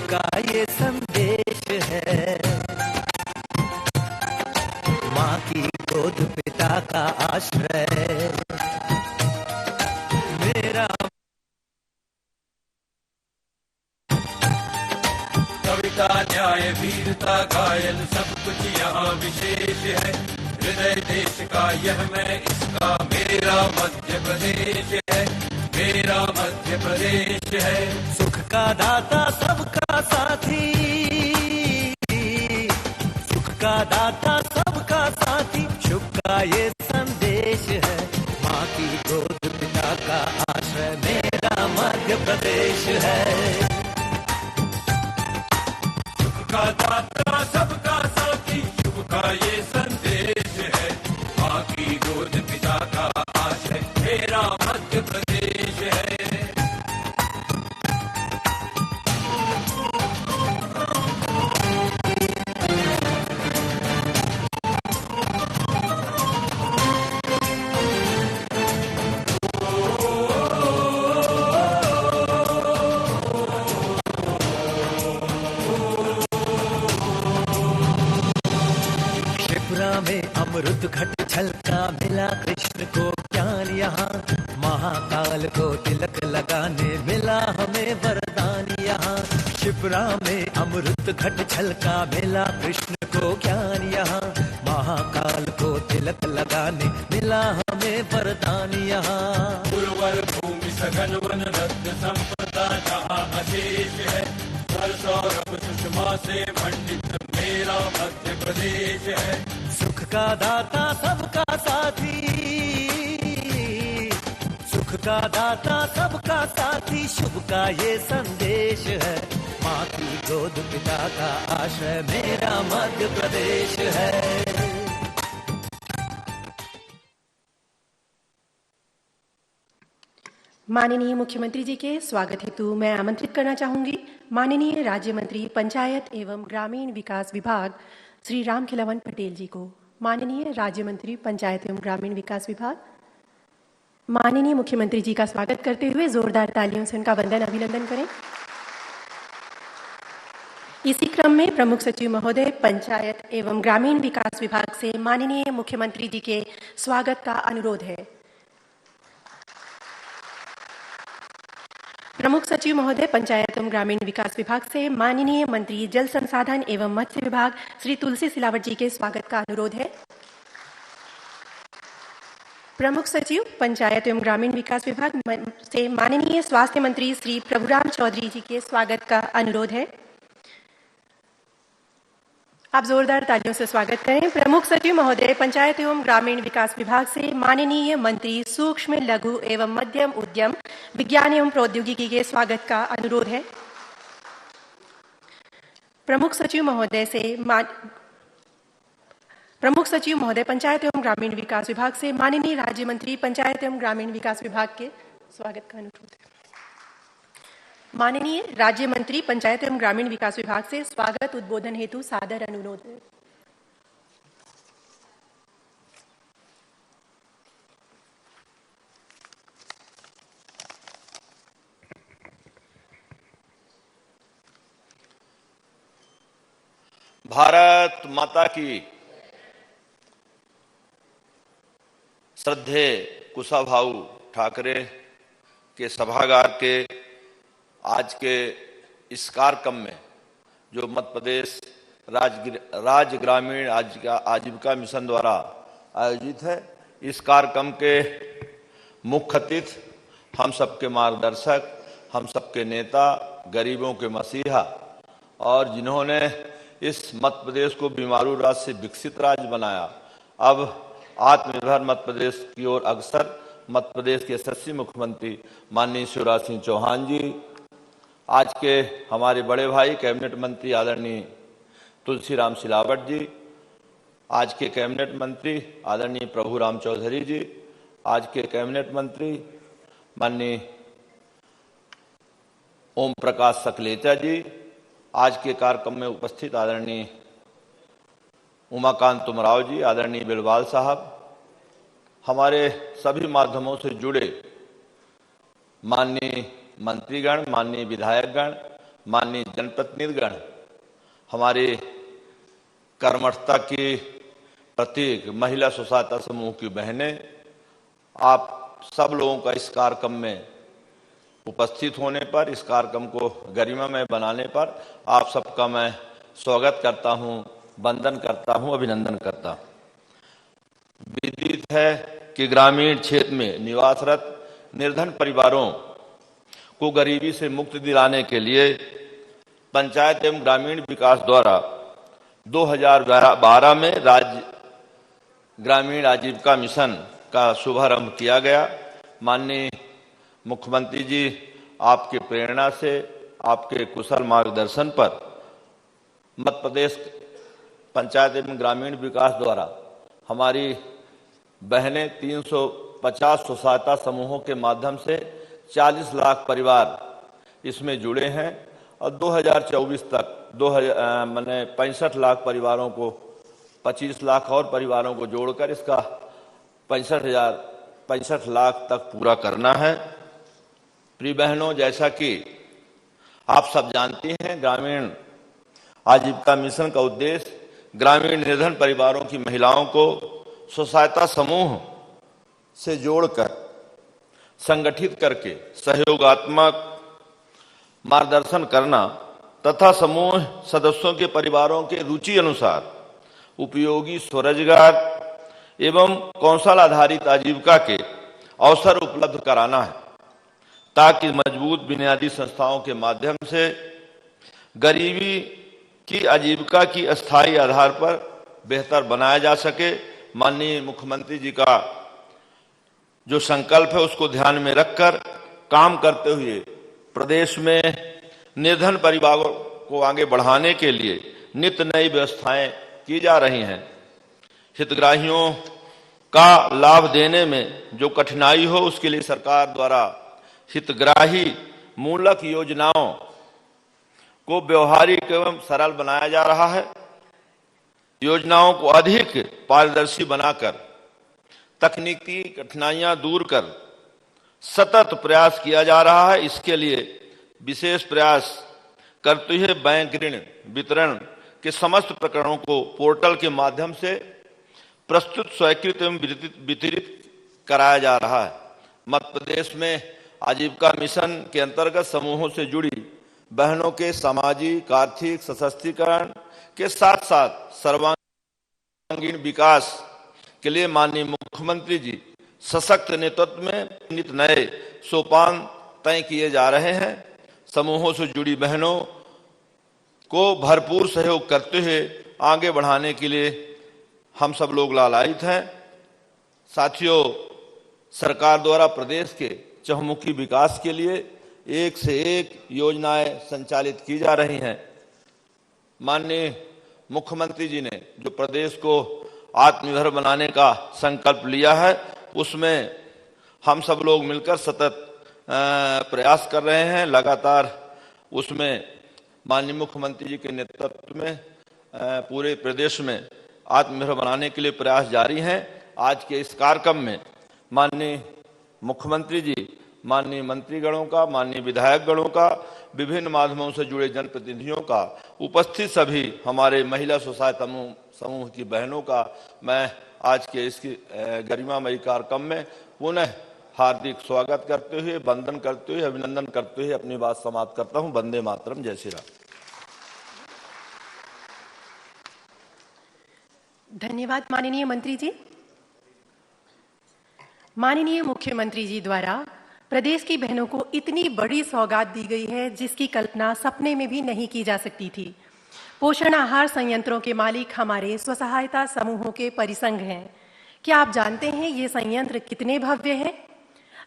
का ये संदेश है। माँ की गोद पिता का आश्रय, मेरा कविता न्याय वीरता घायल सब कुछ यहाँ विशेष है। हृदय देश का यह मैं इसका मेरा मध्य प्रदेश है, मेरा मध्य प्रदेश है। सुख का दाता सबका साथी, सुख का दाता सबका साथी, शुभ का ये संदेश है। माँ की गोद पिता का आश्रय, मेरा मध्य प्रदेश है। का दाता सबका साथी, शुभ का ये संदेश है। माँ की गोद पिता का आश्रय, मेरा मध्य प्रदेश है। में अमृत घट छलका, मिला कृष्ण को ज्ञान यहाँ। महाकाल को तिलक लगाने मिला हमें वरदान यहाँ। शिप्रा में अमृत घट छलका, मिला कृष्ण को ज्ञान यहाँ। महाकाल को तिलक लगाने मिला हमें वरदान यहाँ। उर्वर भूमि सघन वन रत्न संपदा जहाँ अशेष है। सौरभ सुषमा से मंडित मेरा मध्य प्रदेश है। सुख का दाता सबका साथी, सुख का दाता सबका साथी, शुभ का ये संदेश है। माँ की गोद पिता का आश्रय, मेरा मध्य प्रदेश है। माननीय मुख्यमंत्री जी के स्वागत हेतु मैं आमंत्रित करना चाहूंगी माननीय राज्य मंत्री पंचायत एवं ग्रामीण विकास विभाग श्री रामखिलावन पटेल जी को। माननीय राज्य मंत्री पंचायत एवं ग्रामीण विकास विभाग माननीय मुख्यमंत्री जी का स्वागत करते हुए जोरदार तालियों से उनका वंदन अभिनंदन करें। इसी क्रम में प्रमुख सचिव महोदय पंचायत एवं ग्रामीण विकास विभाग से माननीय मुख्यमंत्री जी के स्वागत का अनुरोध है। प्रमुख सचिव महोदय पंचायत एवं ग्रामीण विकास विभाग से माननीय मंत्री जल संसाधन एवं मत्स्य विभाग श्री तुलसी सिलावट जी के स्वागत का अनुरोध है। प्रमुख सचिव पंचायत एवं ग्रामीण विकास विभाग से माननीय स्वास्थ्य मंत्री श्री प्रभुराम चौधरी जी के स्वागत का अनुरोध है। आप जोरदार तालियों से स्वागत करें। प्रमुख सचिव महोदय पंचायत एवं ग्रामीण विकास विभाग से माननीय मंत्री सूक्ष्म लघु एवं मध्यम उद्यम विज्ञान एवं प्रौद्योगिकी के स्वागत का अनुरोध है। प्रमुख सचिव महोदय पंचायत एवं ग्रामीण विकास विभाग से माननीय राज्य मंत्री पंचायत एवं ग्रामीण विकास विभाग के स्वागत का अनुरोध है। माननीय राज्य मंत्री पंचायत एवं ग्रामीण विकास विभाग से स्वागत उद्बोधन हेतु सादर अनुरोध है। भारत माता की। श्रद्धेय कुशाभाऊ ठाकरे के सभागार के आज के इस कार्यक्रम में जो मध्य प्रदेश राज्य ग्रामीण आजीविका मिशन द्वारा आयोजित है, इस कार्यक्रम के मुख्य अतिथि हम सबके मार्गदर्शक, हम सबके नेता, गरीबों के मसीहा और जिन्होंने इस मध्य प्रदेश को बीमारू राज्य से विकसित राज्य बनाया, अब आत्मनिर्भर मध्य प्रदेश की ओर अग्रसर मध्य प्रदेश के यशस्वी मुख्यमंत्री माननीय शिवराज सिंह चौहान जी, आज के हमारे बड़े भाई कैबिनेट मंत्री आदरणीय तुलसीराम सिलावट जी, आज के कैबिनेट मंत्री आदरणीय प्रभुराम चौधरी जी, आज के कैबिनेट मंत्री माननीय ओम प्रकाश सकलेचा जी, आज के कार्यक्रम में उपस्थित आदरणीय उमाकांत तुमराव जी, आदरणीय बिलवाल साहब, हमारे सभी माध्यमों से जुड़े माननीय मंत्रीगण, माननीय विधायकगण, माननीय जनप्रतिनिधिगण, हमारे कर्मठता की प्रतीक महिला स्व सहायता समूह की बहनें, आप सब लोगों का इस कार्यक्रम में उपस्थित होने पर, इस कार्यक्रम को गरिमामय बनाने पर आप सबका मैं स्वागत करता हूं, वंदन करता हूं, अभिनंदन करता हूं। विदित है कि ग्रामीण क्षेत्र में निवासरत निर्धन परिवारों को गरीबी से मुक्ति दिलाने के लिए पंचायत एवं ग्रामीण विकास द्वारा 2012 में राज्य ग्रामीण आजीविका मिशन का शुभारंभ किया गया। माननीय मुख्यमंत्री जी, आपके प्रेरणा से, आपके कुशल मार्गदर्शन पर मध्य प्रदेश पंचायत एवं ग्रामीण विकास द्वारा हमारी बहनें 350 स्व सहायता समूहों के माध्यम से 40 लाख परिवार इसमें जुड़े हैं और 2024 तक 65 लाख परिवारों को, 25 लाख और परिवारों को जोड़कर इसका 65 लाख तक पूरा करना है। प्रिय बहनों, जैसा कि आप सब जानती हैं, ग्रामीण आजीविका मिशन का उद्देश्य ग्रामीण निर्धन परिवारों की महिलाओं को स्व सहायता समूह से जोड़कर, संगठित करके सहयोगात्मक मार्गदर्शन करना तथा समूह सदस्यों के परिवारों के रुचि अनुसार उपयोगी स्वरोजगार एवं कौशल आधारित आजीविका के अवसर उपलब्ध कराना है, ताकि मजबूत बुनियादी संस्थाओं के माध्यम से गरीबी की आजीविका की अस्थायी आधार पर बेहतर बनाया जा सके। माननीय मुख्यमंत्री जी का जो संकल्प है उसको ध्यान में रखकर काम करते हुए प्रदेश में निर्धन परिवारों को आगे बढ़ाने के लिए नित्य नई व्यवस्थाएं की जा रही हैं। हितग्राहियों का लाभ देने में जो कठिनाई हो, उसके लिए सरकार द्वारा हितग्राही मूलक योजनाओं को व्यवहारिक एवं सरल बनाया जा रहा है। योजनाओं को अधिक पारदर्शी बनाकर तकनीकी कठिनाइयां दूर कर सतत प्रयास किया जा रहा है। इसके लिए विशेष प्रयास करते हुए बैंक ऋण वितरण के समस्त प्रकरणों को पोर्टल के माध्यम से प्रस्तुत, स्वीकृत एवं वितरित कराया जा रहा है। मध्य प्रदेश में आजीविका मिशन के अंतर्गत समूहों से जुड़ी बहनों के सामाजिक आर्थिक सशक्तिकरण के साथ साथ सर्वांगीण विकास के लिए माननीय मुख्यमंत्री जी सशक्त नेतृत्व में नित नए सोपान तय किए जा रहे हैं। समूहों से जुड़ी बहनों को भरपूर सहयोग करते हुए आगे बढ़ाने के लिए हम सब लोग लालायित हैं। साथियों, सरकार द्वारा प्रदेश के चहुमुखी विकास के लिए एक से एक योजनाएं संचालित की जा रही हैं। माननीय मुख्यमंत्री जी ने जो प्रदेश को आत्मनिर्भर बनाने का संकल्प लिया है, उसमें हम सब लोग मिलकर सतत प्रयास कर रहे हैं। लगातार उसमें माननीय मुख्यमंत्री जी के नेतृत्व में पूरे प्रदेश में आत्मनिर्भर बनाने के लिए प्रयास जारी हैं। आज के इस कार्यक्रम में माननीय मुख्यमंत्री जी, माननीय मंत्रीगणों का, माननीय विधायकगणों का, विभिन्न माध्यमों से जुड़े जनप्रतिनिधियों का, उपस्थित सभी हमारे महिला स्व सहायता समूह की बहनों का मैं आज के इस गरिमामयी कार्यक्रम में पुनः हार्दिक स्वागत करते हुए, वंदन करते हुए, अभिनंदन करते हुए अपनी बात समाप्त करता हूं। वंदे मातरम। जय श्री राम। धन्यवाद माननीय मंत्री जी। माननीय मुख्यमंत्री जी द्वारा प्रदेश की बहनों को इतनी बड़ी सौगात दी गई है जिसकी कल्पना सपने में भी नहीं की जा सकती थी। पोषण आहार संयंत्रों के मालिक हमारे स्व सहायता समूहों के परिसंघ हैं। क्या आप जानते हैं ये संयंत्र कितने भव्य हैं?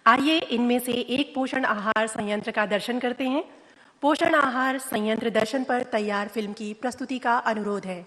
आइए इनमें से एक पोषण आहार संयंत्र का दर्शन करते हैं। पोषण आहार संयंत्र दर्शन पर तैयार फिल्म की प्रस्तुति का अनुरोध है।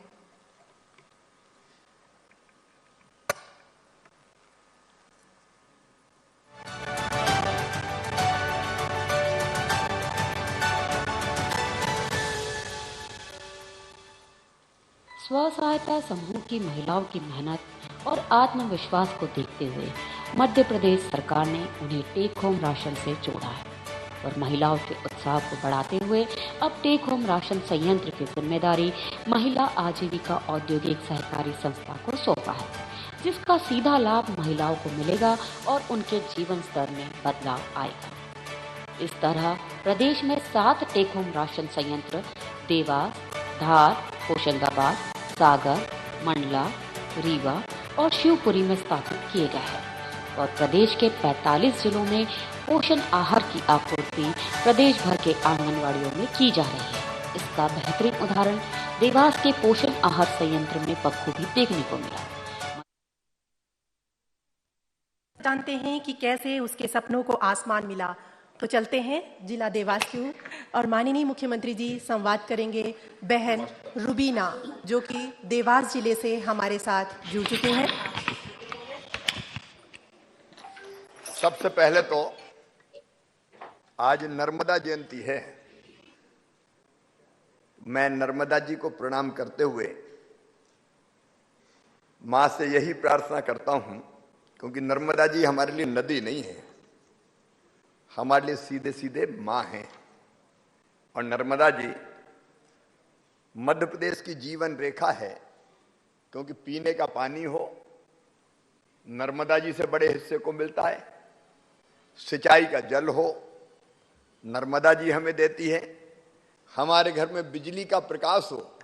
स्व सहायता समूह की महिलाओं की मेहनत और आत्मविश्वास को देखते हुए मध्य प्रदेश सरकार ने उन्हें टेक होम राशन से जोड़ा है। और महिलाओं के उत्साह को बढ़ाते हुए अब टेक होम राशन संयंत्र की जिम्मेदारी महिला आजीविका औद्योगिक सहकारी संस्था को सौंपा है, जिसका सीधा लाभ महिलाओं को मिलेगा और उनके जीवन स्तर में बदलाव आएगा। इस तरह प्रदेश में 7 टेक होम राशन संयंत्र देवास, धार, होशंगाबाद, सागर, मंडला, रीवा और शिवपुरी में स्थापित किए गए हैं और प्रदेश के 45 जिलों में पोषण आहार की आपूर्ति प्रदेश भर के आंगनवाड़ियों में की जा रही है। इसका बेहतरीन उदाहरण देवास के पोषण आहार संयंत्र में बखूबी देखने को मिला। जानते हैं कि कैसे उसके सपनों को आसमान मिला, तो चलते हैं जिला देवास की ओर और माननीय मुख्यमंत्री जी संवाद करेंगे बहन रुबीना, जो कि देवास जिले से हमारे साथ जुड़ चुके हैं। सबसे पहले तो आज नर्मदा जयंती है। मैं नर्मदा जी को प्रणाम करते हुए मां से यही प्रार्थना करता हूं, क्योंकि नर्मदा जी हमारे लिए नदी नहीं है, हमारे लिए सीधे सीधे मां हैं। और नर्मदा जी मध्य प्रदेश की जीवन रेखा है, क्योंकि पीने का पानी हो नर्मदा जी से बड़े हिस्से को मिलता है, सिंचाई का जल हो नर्मदा जी हमें देती है, हमारे घर में बिजली का प्रकाश हो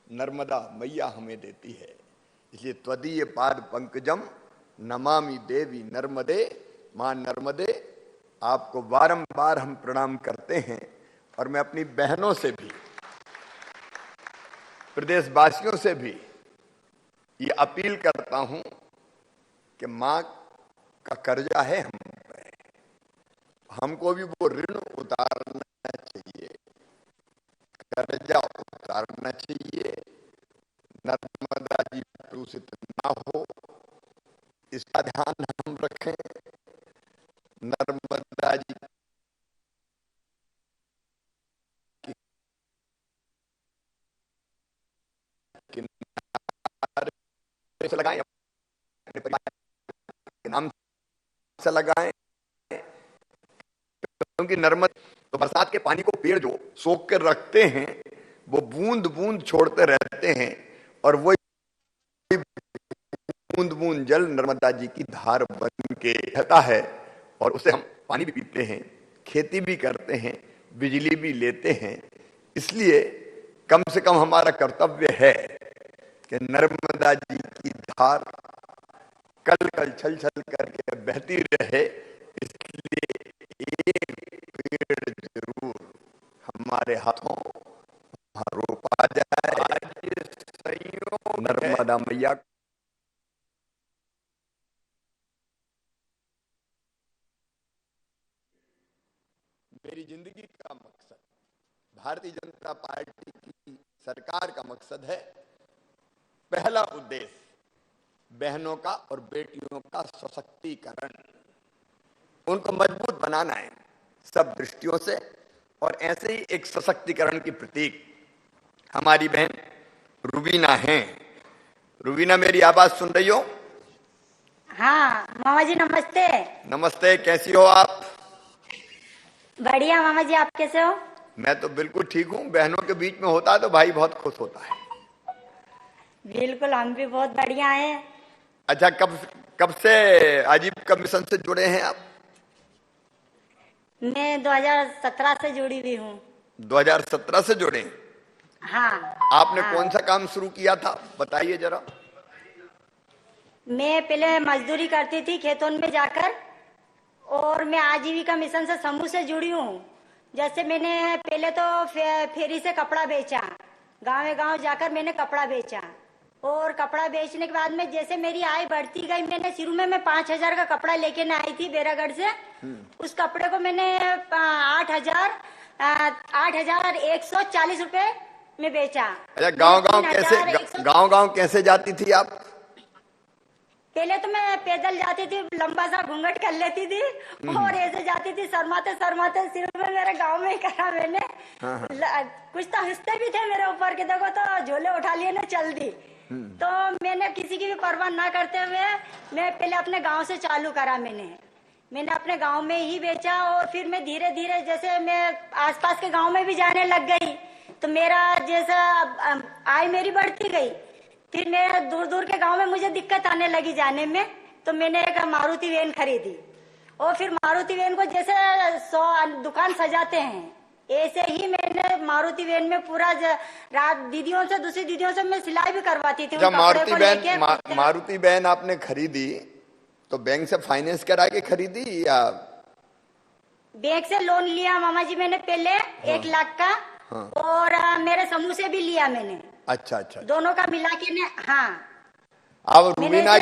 नर्मदा मैया हमें देती है। इसलिए त्वदीय पाद पंकजम नमामि देवी नर्मदे, मां नर्मदे आपको बारंबार हम प्रणाम करते हैं। और मैं अपनी बहनों से भी, प्रदेशवासियों से भी ये अपील करता हूं कि मां का कर्जा है हम पे, हमको भी वो ऋण उतारना चाहिए, कर्जा उतारना चाहिए। नर्मदा जी दूषित ना हो, इसका ध्यान हम रखें। नर्मदा जी किनारे से लगाएं, अपने परिवार के नाम से लगाएं, क्योंकि नर्मदा तो बरसात के पानी को पेड़ जो सोख कर रखते हैं वो बूंद बूंद छोड़ते रहते हैं, और वो बूंद बूंद जल नर्मदा जी की धार बन के बहता है और उससे हम पानी भी पीते हैं, खेती भी करते हैं, बिजली भी लेते हैं। इसलिए कम से कम हमारा कर्तव्य है कि नर्मदा जी की धार कल कल छल छल करके बहती रहे। इसलिए एक पेड़ जरूर हमारे हाथों रोपा जाए। नर्मदा मैया मेरी जिंदगी का मकसद, भारतीय जनता पार्टी की सरकार का मकसद है, पहला उद्देश्य बहनों का और बेटियों का सशक्तिकरण, उनको मजबूत बनाना है सब दृष्टियों से। और ऐसे ही एक सशक्तिकरण की प्रतीक हमारी बहन रुबीना हैं। रुबीना, मेरी आवाज सुन रही हो? हाँ मामा जी नमस्ते। नमस्ते, कैसी हो आप? बढ़िया मामा जी, आप कैसे हो? मैं तो बिल्कुल ठीक हूँ। बहनों के बीच में होता है तो भाई बहुत खुश होता है। बिल्कुल, हम भी बहुत बढ़िया हैं। अच्छा, कब से आजीविका मिशन से जुड़े हैं आप? मैं 2017 से जुड़ी हुई हूँ। 2017 से जुड़े? हाँ। आपने हाँ। कौन सा काम शुरू किया था, बताइए जरा। मैं पहले मजदूरी करती थी खेतों में जाकर, और मैं आजीविका मिशन से समूह से जुड़ी हूँ। जैसे मैंने पहले तो फेरी से कपड़ा बेचा, गाँव गाँव जाकर मैंने कपड़ा बेचा, और कपड़ा बेचने के बाद में जैसे मेरी आय बढ़ती गई, मैंने शुरू में मैं 5,000 का कपड़ा लेके न आई थी बैरागढ़ से। उस कपड़े को मैंने 8,140 रुपए में बेचा। अच्छा, गांव गांव कैसे जाती थी आप? पहले तो मैं पैदल जाती थी, लंबा सा घूंघट कर लेती थी और ऐसे जाती थी शर्माते शर्माते। सिर्फ मेरे गांव में ही करा मैंने। कुछ तो हंसते भी थे मेरे ऊपर के, देखो तो झोले उठा लिए ना, चल दी। तो मैंने किसी की भी परवाह ना करते हुए मैं पहले अपने गांव से चालू करा मैंने। मैंने अपने गांव में ही बेचा और फिर मैं धीरे धीरे जैसे मैं आसपास के गांव में भी जाने लग गई तो मेरा जैसा आय मेरी बढ़ती गई। फिर मैं दूर दूर के गांव में मुझे दिक्कत आने लगी जाने में, तो मैंने एक मारुति वैन खरीदी और फिर मारुति वैन को जैसे 100 दुकान सजाते हैं ऐसे ही मैंने मारुति वैन में पूरा रात दीदियों से दूसरी दीदियों से मैं सिलाई भी करवाती थी। जब मारुति वैन आपने खरीदी तो बैंक से फाइनेंस करा के खरीदी या बैंक से लोन लिया मामा जी मैंने पहले? 1 लाख का। हाँ। और मेरे समूह से भी लिया मैंने। अच्छा दोनों का मिला के ने। हाँ। अब रुबीना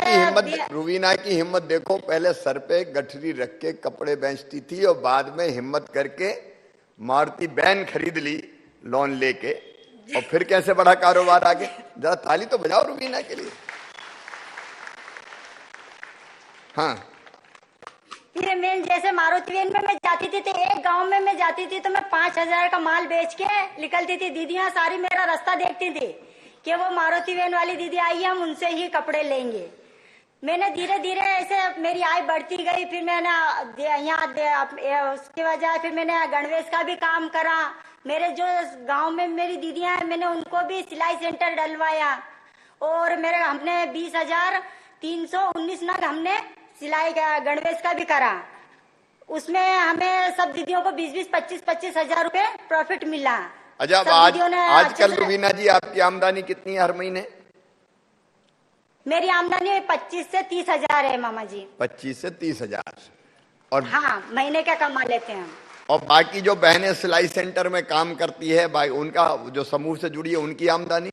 की हिम्मत देखो, पहले सर पे गठरी रख के कपड़े बेचती थी और बाद में हिम्मत करके मारुति वैन खरीद ली लोन लेके, और फिर कैसे बड़ा कारोबार आगे। जरा ताली तो बजाओ रुबीना के लिए। हाँ। फिर मैं जैसे मारुति वैन में मैं जाती थी तो एक गांव में मैं जाती थी तो मैं 5,000 का माल बेच के निकलती थी। दीदियां सारी मेरा रास्ता देखती थी कि वो मारुति वैन वाली दीदी आई है, हम उनसे ही कपड़े लेंगे। मैंने धीरे धीरे ऐसे मेरी आय बढ़ती गई। फिर मैंने यहाँ उसकी वजह फिर मैंने गणवेश का भी काम करा। मेरे जो गांव में मेरी दीदियां हैं मैंने उनको भी सिलाई सेंटर डलवाया और हमने 20,319 नग हमने सिलाई का गणवेश का भी करा। उसमें हमें सब दीदियों को 20-20, 25-25 हजार रुपए प्रॉफिट मिला। अच्छा, आजकल रुबीना जी आपकी आमदनी कितनी है हर महीने? मेरी आमदनी 25 से 30 हजार है मामा जी। 25 से 30 हजार। और हाँ, महीने का कमा लेते हैं। और बाकी जो बहनें सिलाई सेंटर में काम करती है उनका जो समूह से जुड़ी है उनकी आमदनी?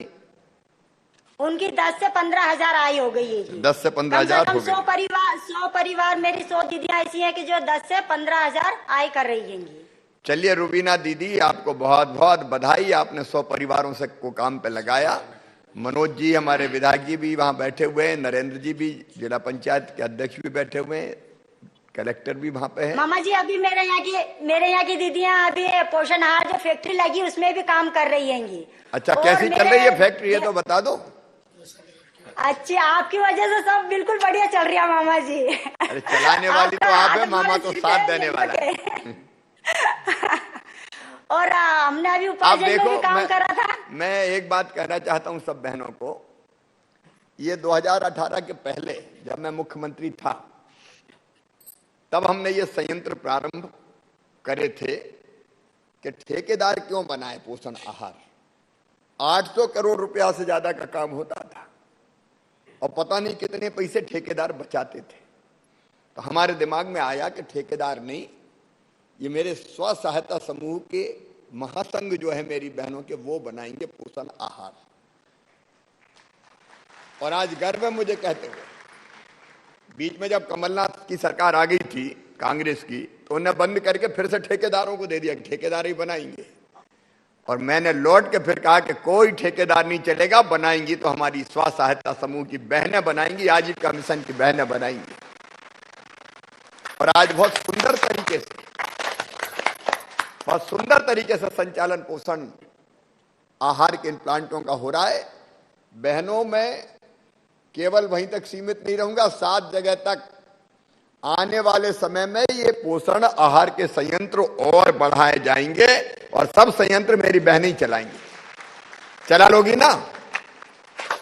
उनकी 10 से 15 हजार आय हो गई है। 10 से 15 हजार हो गई। 100 परिवार मेरी 100 दीदियां ऐसी हैं कि जो 10 से 15 हजार आय कर रही हैं। चलिए रुबीना दीदी, आपको बहुत बहुत बधाई, आपने 100 परिवारों से को काम पे लगाया। मनोज जी हमारे विधायक जी भी वहां बैठे हुए हैं, नरेंद्र जी भी जिला पंचायत के अध्यक्ष भी बैठे हुए हैं, कलेक्टर भी वहां पे है। मामा जी अभी मेरे यहाँ की दीदियां अभी पोषण आहार जो फैक्ट्री लगी उसमें भी काम कर रही है। अच्छा, कैसी चल रही है फैक्ट्री, ये तो बता दो। अच्छी, आपकी वजह से सब बिल्कुल बढ़िया चल रही है मामा जी। अरे चलाने वाली तो आप है, मामा तो साथ देने वाला है। और हमने अभी उपार्जन में भी काम करा था। मैं एक बात कहना चाहता हूं सब बहनों को, ये 2018 के पहले जब मैं मुख्यमंत्री था तब हमने ये संयंत्र प्रारंभ करे थे कि ठेकेदार क्यों बनाए पोषण आहार। 800 करोड़ रुपया से ज्यादा का काम होता था और पता नहीं कितने पैसे ठेकेदार बचाते थे। तो हमारे दिमाग में आया कि ठेकेदार नहीं, ये मेरे स्व सहायता समूह के महासंघ जो है मेरी बहनों के, वो बनाएंगे पोषण आहार। और आज गर्व है मुझे कहते हुए, बीच में जब कमलनाथ की सरकार आ गई थी कांग्रेस की, तो उन्हें बंद करके फिर से ठेकेदारों को दे दिया कि ठेकेदार ही बनाएंगे। और मैंने लौट के फिर कहा कि कोई ठेकेदार नहीं चलेगा, बनाएंगी तो हमारी स्व सहायता समूह की बहनें बनाएंगी, आजीविका मिशन की बहनें बनाएंगी। और आज बहुत सुंदर तरीके से संचालन पोषण आहार के इन प्लांटों का हो रहा है। बहनों में केवल वहीं तक सीमित नहीं रहूंगा, 7 जगह तक आने वाले समय में ये पोषण आहार के संयंत्र और बढ़ाए जाएंगे और सब संयंत्र मेरी बहनें ही चलाएंगी। चला लोगी ना?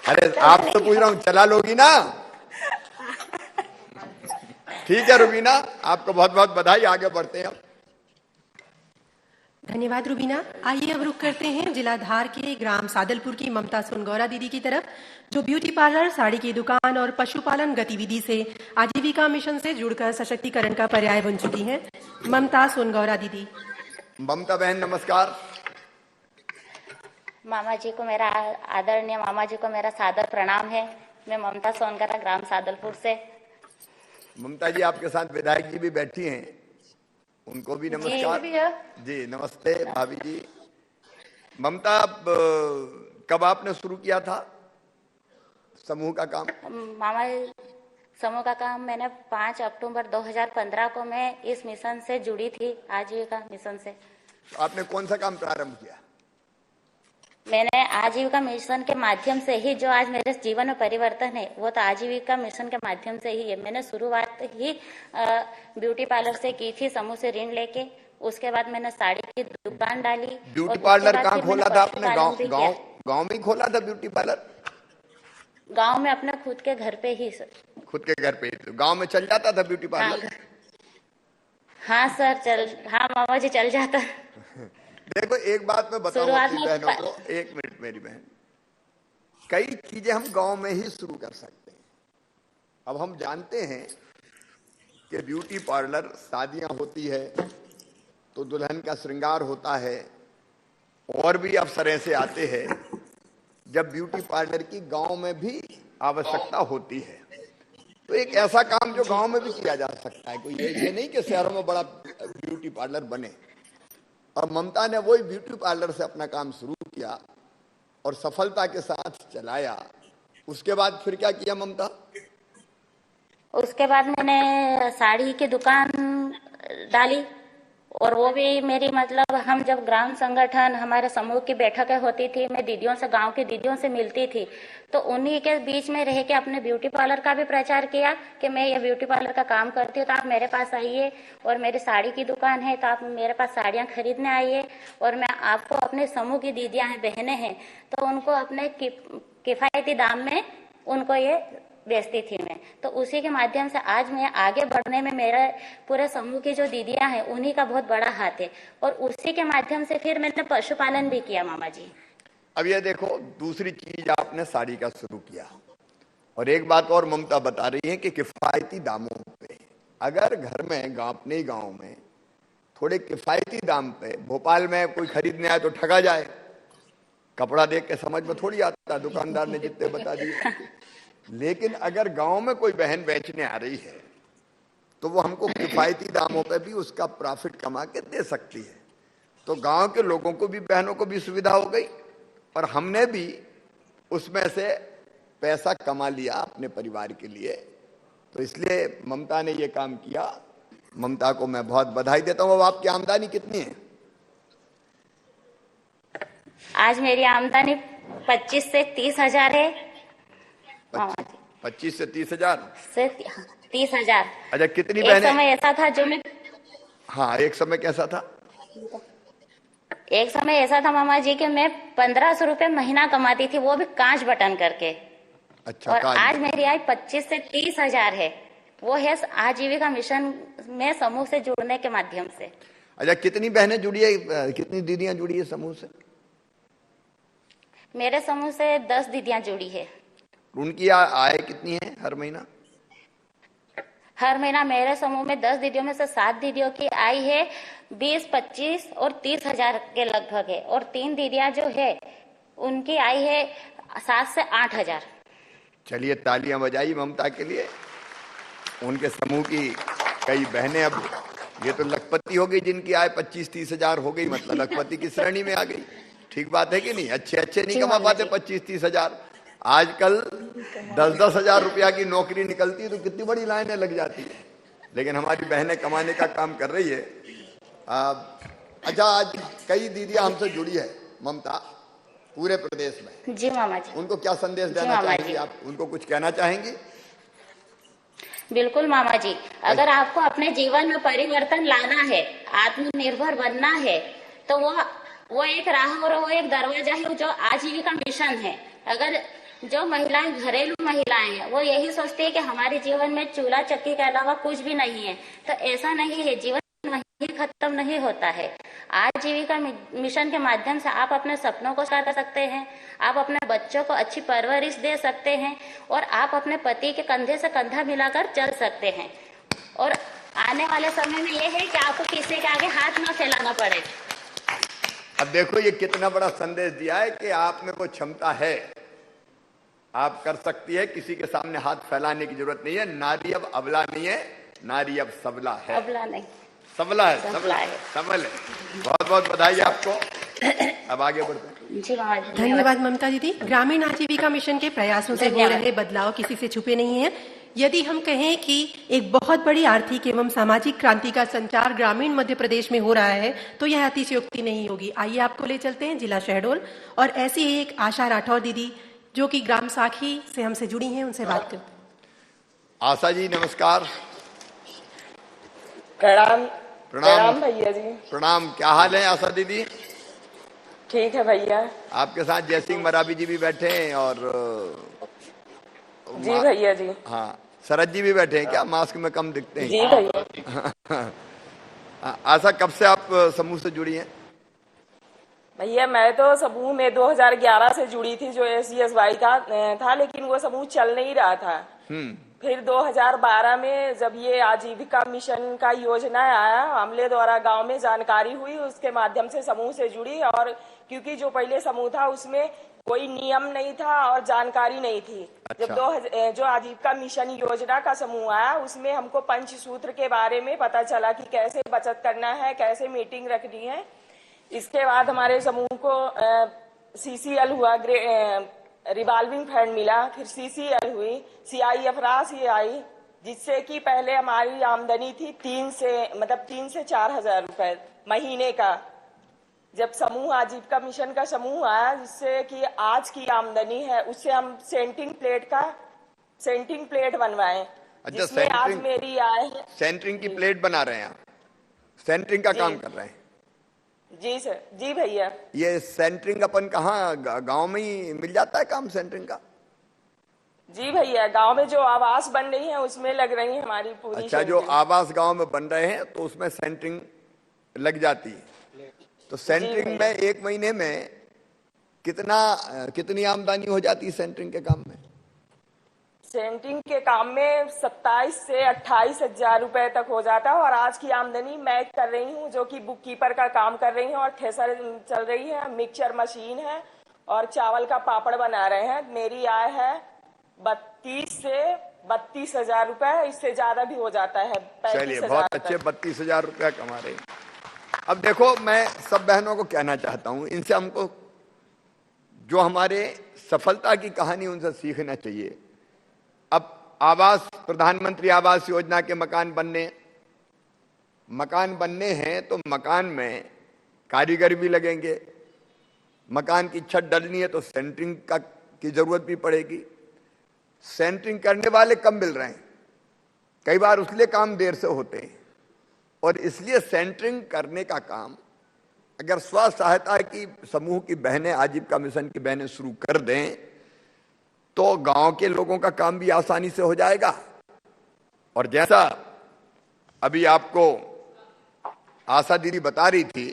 अरे आपसे पूछ रहा हूं, चला लोगी ना? ठीक है रुबीना, आपको बहुत बहुत बधाई, आगे बढ़ते हैं। धन्यवाद रुबीना। आइए अब रुख करते हैं जिला धार के ग्राम सादलपुर की ममता सोनगौरा दीदी की तरफ, जो ब्यूटी पार्लर, साड़ी की दुकान और पशुपालन गतिविधि से आजीविका मिशन से जुड़कर सशक्तिकरण का पर्याय बन चुकी हैं। ममता सोनगौरा दीदी। ममता बहन नमस्कार। मामा जी को मेरा आदरणीय मामा जी को मेरा सादर प्रणाम है। मैं ममता सोनगौरा ग्राम सादलपुर से। ममता जी आपके साथ विधायक जी भी बैठी हैं, उनको भी नमस्कार। जी नमस्ते भाभी जी। ममता, कब आपने शुरू किया था समूह का काम? मामा समूह का काम मैंने 5 अक्टूबर 2015 को मैं इस मिशन से जुड़ी थी, आजीविका मिशन से। आपने कौन सा काम प्रारंभ किया? मैंने आजीविका मिशन के माध्यम से ही जो आज मेरे जीवन में परिवर्तन है वो तो आजीविका मिशन के माध्यम से ही है। मैंने शुरुआत ही ब्यूटी पार्लर से की थी, समूह से ऋण लेके। उसके बाद मैंने साड़ी की दुकान डाली। ब्यूटी पार्लर कहाँ खोला था आपने? गांव में खोला था ब्यूटी पार्लर? गांव में अपने खुद के घर पे ही सर। खुद के घर पे ही? गांव में चल जाता था ब्यूटी पार्लर? हाँ सर, हाँ मामा जी चल जाता। देखो एक बात मैं बताऊं अपनी बहनों को, एक मिनट मेरी बहन, कई चीजें हम गांव में ही शुरू कर सकते हैं। अब हम जानते हैं कि ब्यूटी पार्लर, शादियां होती है तो दुल्हन का श्रृंगार होता है, और भी अवसर ऐसे आते हैं जब ब्यूटी पार्लर की गांव में भी आवश्यकता होती है। तो एक ऐसा काम जो गांव में भी किया जा सकता है, कोई ये नहीं कि शहरों में बड़ा ब्यूटी पार्लर बने। और ममता ने वही ब्यूटी पार्लर से अपना काम शुरू किया और सफलता के साथ चलाया। उसके बाद फिर क्या किया ममता? उसके बाद मैंने साड़ी की दुकान डाली, और वो भी मेरी मतलब हम जब ग्राम संगठन हमारे समूह की बैठकें होती थी, मैं दीदियों से, गांव की दीदियों से मिलती थी, तो उन्हीं के बीच में रह के अपने ब्यूटी पार्लर का भी प्रचार किया कि मैं ये ब्यूटी पार्लर का काम करती हूँ, तो आप मेरे पास आइए। और मेरी साड़ी की दुकान है तो आप मेरे पास साड़ियाँ खरीदने आइए, और मैं आपको अपने समूह की दीदियाँ हैं, बहनें हैं, तो उनको अपने किफायती दाम में उनको ये बेचती थी मैं। तो उसी के माध्यम से आज मैं आगे बढ़ने में मेरा पूरे समूह की जो दीदियां हैं उन्हीं का बहुत बड़ा हाथ है। और उसी के माध्यम से फिर मैंने पशुपालन भी किया मामा जी। अब ये देखो, दूसरी चीज आपने साड़ी का शुरू किया, और एक बात और ममता बता रही है कि किफायती दामों पे, अगर घर में अपने गांव में थोड़े किफायती दाम पे, भोपाल में कोई खरीदने आए तो ठगा जाए, कपड़ा देख के समझ में थोड़ी आता, दुकानदार ने जितने बता दिए। लेकिन अगर गांव में कोई बहन बेचने आ रही है तो वो हमको किफायती दामों पे भी उसका प्रॉफिट कमा के दे सकती है। तो गांव के लोगों को भी, बहनों को भी सुविधा हो गई, और हमने भी उसमें से पैसा कमा लिया अपने परिवार के लिए। तो इसलिए ममता ने ये काम किया। ममता को मैं बहुत बधाई देता हूँ। अब आपकी आमदनी कितनी है? आज मेरी आमदनी 25 से 30 हजार है। 25 से 30 हजार से 30 हजार। अच्छा, कितनी बहनें? एक समय ऐसा था जो मैं, हाँ, एक समय कैसा था? एक समय ऐसा था मामा जी कि मैं 1500 रुपए महीना कमाती थी, वो भी कांच बटन करके। अच्छा, और आज मेरी आय 25 से 30 हजार है। वो है आजीविका मिशन में समूह से जुड़ने के माध्यम से। अच्छा, कितनी बहनें जुड़ी है, कितनी दीदियां जुड़ी है समूह से? मेरे समूह से 10 दीदियां जुड़ी है। उनकी आय कितनी है हर महीना? हर महीना मेरे समूह में 10 दीदियों में से 7 दीदियों की आय है 20, 25 और 30 हजार के लगभग है, और 3 दीदियां जो है उनकी आय है 7 से 8 हजार। चलिए तालियां बजाई ममता के लिए। उनके समूह की कई बहनें, अब ये तो लखपति हो गई जिनकी आय 25-30 हजार हो गई, मतलब लखपति की श्रेणी में आ गई। ठीक बात है कि नहीं? अच्छे नहीं कमा पाते 25-30 हजार। आजकल 10-10 हजार रुपया की नौकरी निकलती है तो कितनी बड़ी लाइनें लग जाती है, लेकिन हमारी बहनें कमाने का काम कर रही है। अच्छा, आज कई दीदियां हमसे जुड़ी है ममता, पूरे प्रदेश में। जी मामा जी। उनको क्या संदेश देना चाहेंगी आप? उनको कुछ कहना चाहेंगी? बिल्कुल मामा जी, अगर आपको अपने जीवन में परिवर्तन लाना है, आत्मनिर्भर बनना है, तो वो एक राह और वो एक दरवाजा है जो आजीविका मिशन है। अगर जो महिलाएं, घरेलू महिलाएं हैं, वो यही सोचती है कि हमारे जीवन में चूल्हा चक्की के अलावा कुछ भी नहीं है, तो ऐसा नहीं है। जीवन वहीं खत्म नहीं होता है। आजीविका मिशन के माध्यम से आप अपने सपनों को साकार कर सकते हैं, आप अपने बच्चों को अच्छी परवरिश दे सकते हैं, और आप अपने पति के कंधे से कंधा मिलाकर चल सकते हैं। और आने वाले समय में ये है कि आपको किसी के आगे हाथ न फैलाना पड़े। अब देखो ये कितना बड़ा संदेश दिया है कि आप में वो क्षमता है, आप कर सकती है, किसी के सामने हाथ फैलाने की जरूरत नहीं है। नारी अब अबला नहीं है, नारी अब सबला है। अबला नहीं, सबला है, सबल है। बहुत बहुत बधाई आपको। अब आगे बढ़ते हैं। धन्यवाद ममता दीदी। ग्रामीण आजीविका मिशन के प्रयासों से हो रहे बदलाव किसी से छुपे नहीं हैं। यदि हम कहें कि एक बहुत बड़ी आर्थिक एवं सामाजिक क्रांति का संचार ग्रामीण मध्य प्रदेश में हो रहा है तो यह अतिशयोक्ति नहीं होगी। आइए आपको ले चलते हैं जिला शहडोल और ऐसी ही एक आशा राठौर दीदी जो कि ग्राम साखी से हमसे जुड़ी हैं, उनसे बात करते हैं। आशा जी नमस्कार। प्रणाम। प्रणाम भैया जी। प्रणाम। क्या हाल है आशा दीदी? ठीक है भैया। आपके साथ जयसिंह मरावी जी भी बैठे हैं और जी भैया जी। हाँ, शरद जी भी बैठे हैं। क्या मास्क में कम दिखते हैं? जी भैया। आशा कब से आप समूह से जुड़ी हैं? भैया मैं तो समूह में 2011 से जुड़ी थी जो SGSY का था, लेकिन वो समूह चल नहीं रहा था। फिर 2012 में जब ये आजीविका मिशन का योजना आया, हमले द्वारा गांव में जानकारी हुई, उसके माध्यम से समूह से जुड़ी। और क्योंकि जो पहले समूह था उसमें कोई नियम नहीं था और जानकारी नहीं थी। अच्छा। जब जो आजीविका मिशन योजना का समूह आया उसमें हमको पंचसूत्र के बारे में पता चला कि कैसे बचत करना है, कैसे मीटिंग रखनी है। इसके बाद हमारे समूह को CCL हुआ, रिवॉल्विंग फंड मिला, फिर CCL हुई, CIFRAS आई, जिससे कि पहले हमारी आमदनी थी 3 से 4 हजार रुपए महीने का। जब समूह आजीविका मिशन का समूह आया, जिससे कि आज की आमदनी है, उससे हम सेंटिंग प्लेट बनवाए। अच्छा, जिसमें आज मेरी आय है। सेंटरिंग की प्लेट बना रहे हैं आप? सेंटरिंग का काम कर रहे हैं? जी सर। जी भैया। ये सेंटरिंग अपन कहाँ, गांव में ही मिल जाता है काम सेंटरिंग का? जी भैया, गांव में जो आवास बन रही है उसमें लग रही है हमारी पूरी। अच्छा, जो आवास गांव में बन रहे हैं तो उसमें सेंटरिंग लग जाती है। तो सेंटरिंग में एक महीने में कितनी आमदनी हो जाती है सेंटरिंग के काम में? सेंटरिंग के काम में 27 से 28 हजार रुपए तक हो जाता है। और आज की आमदनी मैं कर रही हूँ, जो कि बुक कीपर का काम कर रही हूँ, और थ्रेसर चल रही है, मिक्सचर मशीन है और चावल का पापड़ बना रहे हैं। मेरी आय है 32 से 32 हजार रुपए, इससे ज्यादा भी हो जाता है। चलिए, बहुत अच्छे, 32 हजार रुपया कमा रहे हैं। अब देखो, मैं सब बहनों को कहना चाहता हूं, इनसे हमको जो हमारे सफलता की कहानी उनसे सीखना चाहिए। अब प्रधानमंत्री आवास योजना के मकान बनने हैं तो मकान में कारीगर भी लगेंगे। मकान की छत डलनी है तो सेंटरिंग की जरूरत भी पड़ेगी। सेंटरिंग करने वाले कम मिल रहे हैं, कई बार उसके काम देर से होते हैं। और इसलिए सेंटरिंग करने का काम अगर स्व सहायता की समूह की बहनें, आजीविका मिशन की बहनें शुरू कर दें तो गांव के लोगों का काम भी आसानी से हो जाएगा। और जैसा अभी आपको आशा दीदी बता रही थी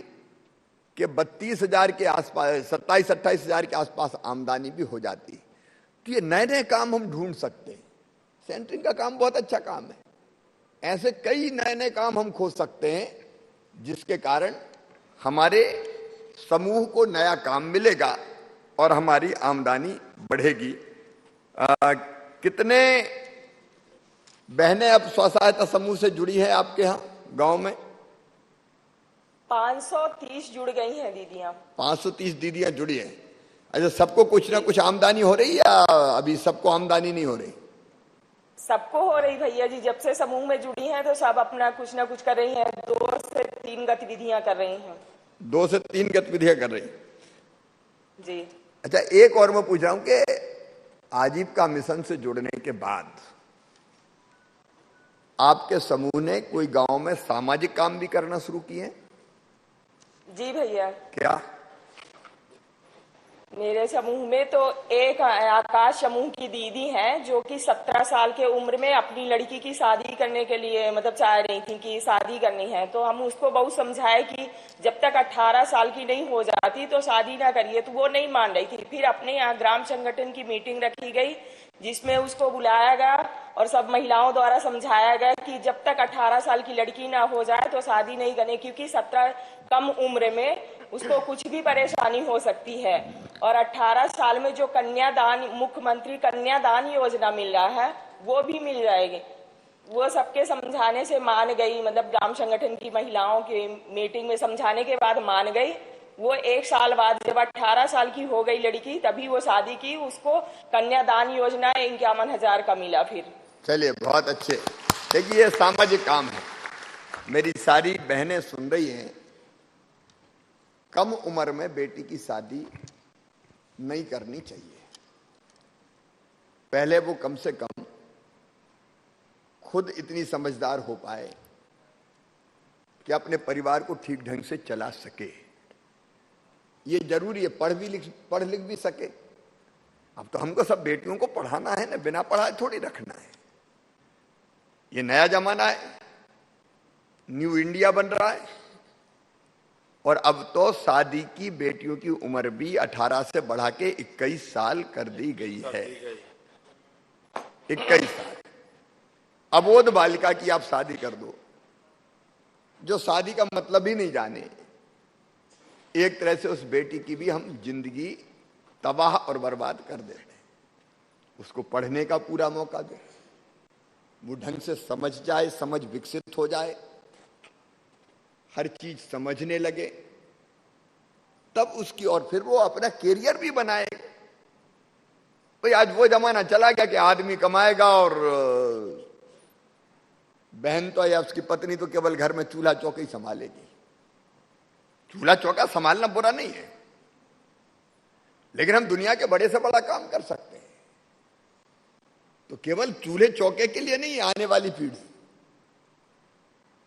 कि 32 हजार के आसपास, 27-28 हजार के आसपास आमदनी भी हो जाती, तो ये नए नए काम हम ढूंढ सकते हैं। सेंटरिंग का काम बहुत अच्छा काम है। ऐसे कई नए नए काम हम खोज सकते हैं जिसके कारण हमारे समूह को नया काम मिलेगा और हमारी आमदनी बढ़ेगी। कितने बहनें अब स्व सहायता समूह से जुड़ी है आपके यहाँ गांव में? 530 जुड़ गई हैं दीदियां। 530 दीदियां जुड़ी हैं। अच्छा, सबको कुछ ना कुछ आमदनी हो रही या अभी सबको आमदनी नहीं हो रही? सबको हो रही भैया जी। जब से समूह में जुड़ी हैं तो सब अपना कुछ ना कुछ कर रही हैं। 2 से 3 गतिविधियां कर रही हैं। 2 से 3 गतिविधियां कर रही जी। अच्छा, एक और मैं पूछ रहा हूं कि आजीविका मिशन से जुड़ने के बाद आपके समूह ने कोई गांव में सामाजिक काम भी करना शुरू किए? जी भैया। क्या? मेरे समूह में तो एक आकाश समूह की दीदी हैं जो कि 17 साल के उम्र में अपनी लड़की की शादी करने के लिए चाह रही थी कि शादी करनी है। तो हम उसको बहुत समझाए कि जब तक 18 साल की नहीं हो जाती तो शादी ना करिए, तो वो नहीं मान रही थी। फिर अपने यहाँ ग्राम संगठन की मीटिंग रखी गई जिसमें उसको बुलाया गया और सब महिलाओं द्वारा समझाया गया कि जब तक 18 साल की लड़की ना हो जाए तो शादी नहीं करनी, क्योंकि 17 कम उम्र में उसको कुछ भी परेशानी हो सकती है। और 18 साल में जो कन्यादान, मुख्यमंत्री कन्यादान योजना मिल रहा है वो भी मिल जाएगी। वो सबके समझाने से मान गई, ग्राम संगठन की महिलाओं की मीटिंग में समझाने के बाद मान गई। वो 1 साल बाद जब 18 साल की हो गई लड़की तभी वो शादी की। उसको कन्यादान योजना 51,000 का मिला। फिर चलिए, बहुत अच्छे। देखिए, ये सामाजिक काम है। मेरी सारी बहनें सुन रही हैं, कम उम्र में बेटी की शादी नहीं करनी चाहिए। पहले वो कम से कम खुद इतनी समझदार हो पाए कि अपने परिवार को ठीक ढंग से चला सके। ये जरूरी है, पढ़ लिख भी सके। अब तो हमको सब बेटियों को पढ़ाना है ना, बिना पढ़ाए थोड़ी रखना है। ये नया जमाना है, न्यू इंडिया बन रहा है। और अब तो शादी की बेटियों की उम्र भी 18 से बढ़ा के 21 साल कर दी गई है। 21 साल अबोध बालिका की आप शादी कर दो, जो शादी का मतलब ही नहीं जाने। एक तरह से उस बेटी की भी हम जिंदगी तबाह और बर्बाद कर दे रहे हैं। उसको पढ़ने का पूरा मौका दो, वो ढंग से समझ जाए, समझ विकसित हो जाए, हर चीज समझने लगे, तब उसकी और फिर वो अपना कैरियर भी बनाए। भाई आज वो जमाना चला गया कि आदमी कमाएगा और बहन तो या उसकी पत्नी तो केवल घर में चूल्हा चौका ही संभालेगी। चूल्हा चौका संभालना बुरा नहीं है, लेकिन हम दुनिया के बड़े से बड़ा काम कर सकते हैं। तो केवल चूल्हे चौके के लिए नहीं, आने वाली पीढ़ी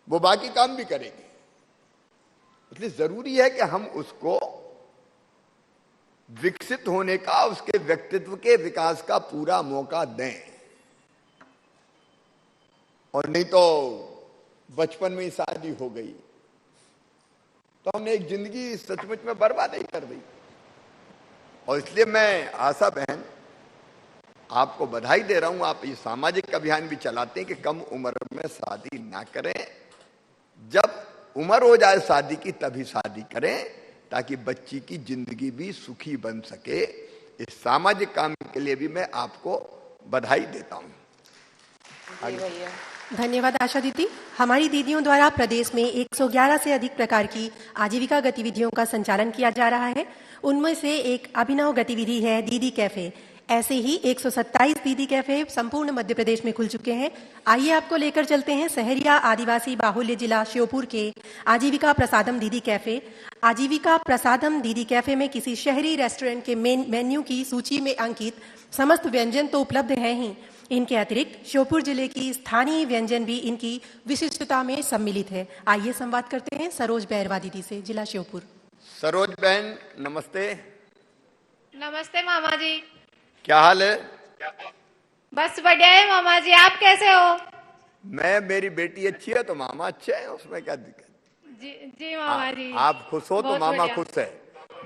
वो बाकी काम भी करेगी। इसलिए जरूरी है कि हम उसको विकसित होने का, उसके व्यक्तित्व के विकास का पूरा मौका दें। और नहीं तो बचपन में ही शादी हो गई तो हमने एक जिंदगी सचमुच में बर्बाद ही कर दी। और इसलिए मैं आशा बहन आपको बधाई दे रहा हूं। आप ये सामाजिक अभियान भी चलाते हैं कि कम उम्र में शादी ना करें। जब उम्र हो जाए शादी की तभी शादी करें, ताकि बच्ची की जिंदगी भी सुखी बन सके। इस सामाजिक काम के लिए भी मैं आपको बधाई देता हूं। धन्यवाद आशा दीदी। हमारी दीदियों द्वारा प्रदेश में 111 से अधिक प्रकार की आजीविका गतिविधियों का संचालन किया जा रहा है। उनमें से एक अभिनव गतिविधि है दीदी कैफे। ऐसे ही 127 दीदी कैफे संपूर्ण मध्य प्रदेश में खुल चुके हैं। आइए आपको लेकर चलते हैं सहरिया आदिवासी बाहुल्य जिला श्योपुर के आजीविका प्रसादम दीदी कैफे। आजीविका प्रसादम दीदी कैफे में किसी शहरी रेस्टोरेंट के मेन्यू की सूची में अंकित समस्त व्यंजन तो उपलब्ध हैं ही, इनके अतिरिक्त श्योपुर जिले की स्थानीय व्यंजन भी इनकी विशिष्टता में सम्मिलित है। आइए संवाद करते हैं सरोज बैरवा दीदी से, जिला श्योपुर। सरोज बहन नमस्ते। नमस्ते मामा जी, क्या हाल है? बस बढ़िया है मामा जी, आप कैसे हो? मेरी बेटी अच्छी है तो मामा अच्छे हैं, उसमें क्या दिक्कत? जी मामा जी। आप खुश हो तो मामा खुश है।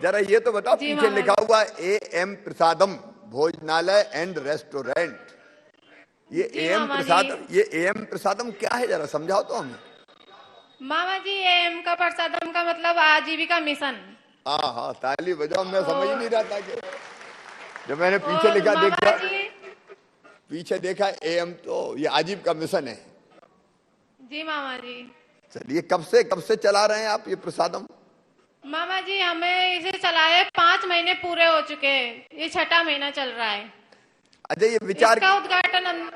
जरा ये तो बताओ, पीछे लिखा हुआ AM प्रसादम भोजनालय एंड रेस्टोरेंट, ये AM प्रसादम क्या है, जरा समझाओ तो हमें। मामा जी, AM का प्रसादम का मतलब आजीविका मिशन। हाँ, ताली बजाओ। मैं समझ नहीं रहा था कि जब मैंने पीछे लिखा देखा, पीछे देखा AM, तो ये आजीविका मिशन है। जी मामा जी। चलिए, कब से चला रहे हैं आप ये प्रसादम? मामा जी, हमें इसे चलाए 5 महीने पूरे हो चुके हैं, ये 6ठा महीना चल रहा है। अच्छा, ये विचार का उद्घाटन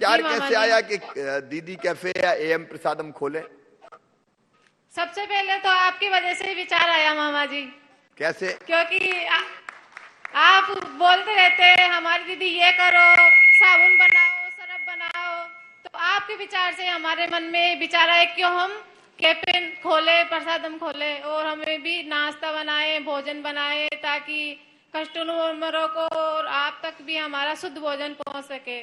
कैसे आया कि दीदी कैफे या AM प्रसादम खोले? सबसे पहले तो आपकी वजह से ही विचार आया मामा जी। कैसे? क्योंकि आप बोलते रहते हैं हमारी दीदी ये करो, साबुन बनाओ, सरफ बनाओ, तो आपके विचार से हमारे मन में विचार आया क्यों हम कैफे खोले, प्रसादम खोले और हमें भी नाश्ता बनाए, भोजन बनाए, ताकि कस्टमरों को और आप तक भी हमारा शुद्ध भोजन पहुंच सके।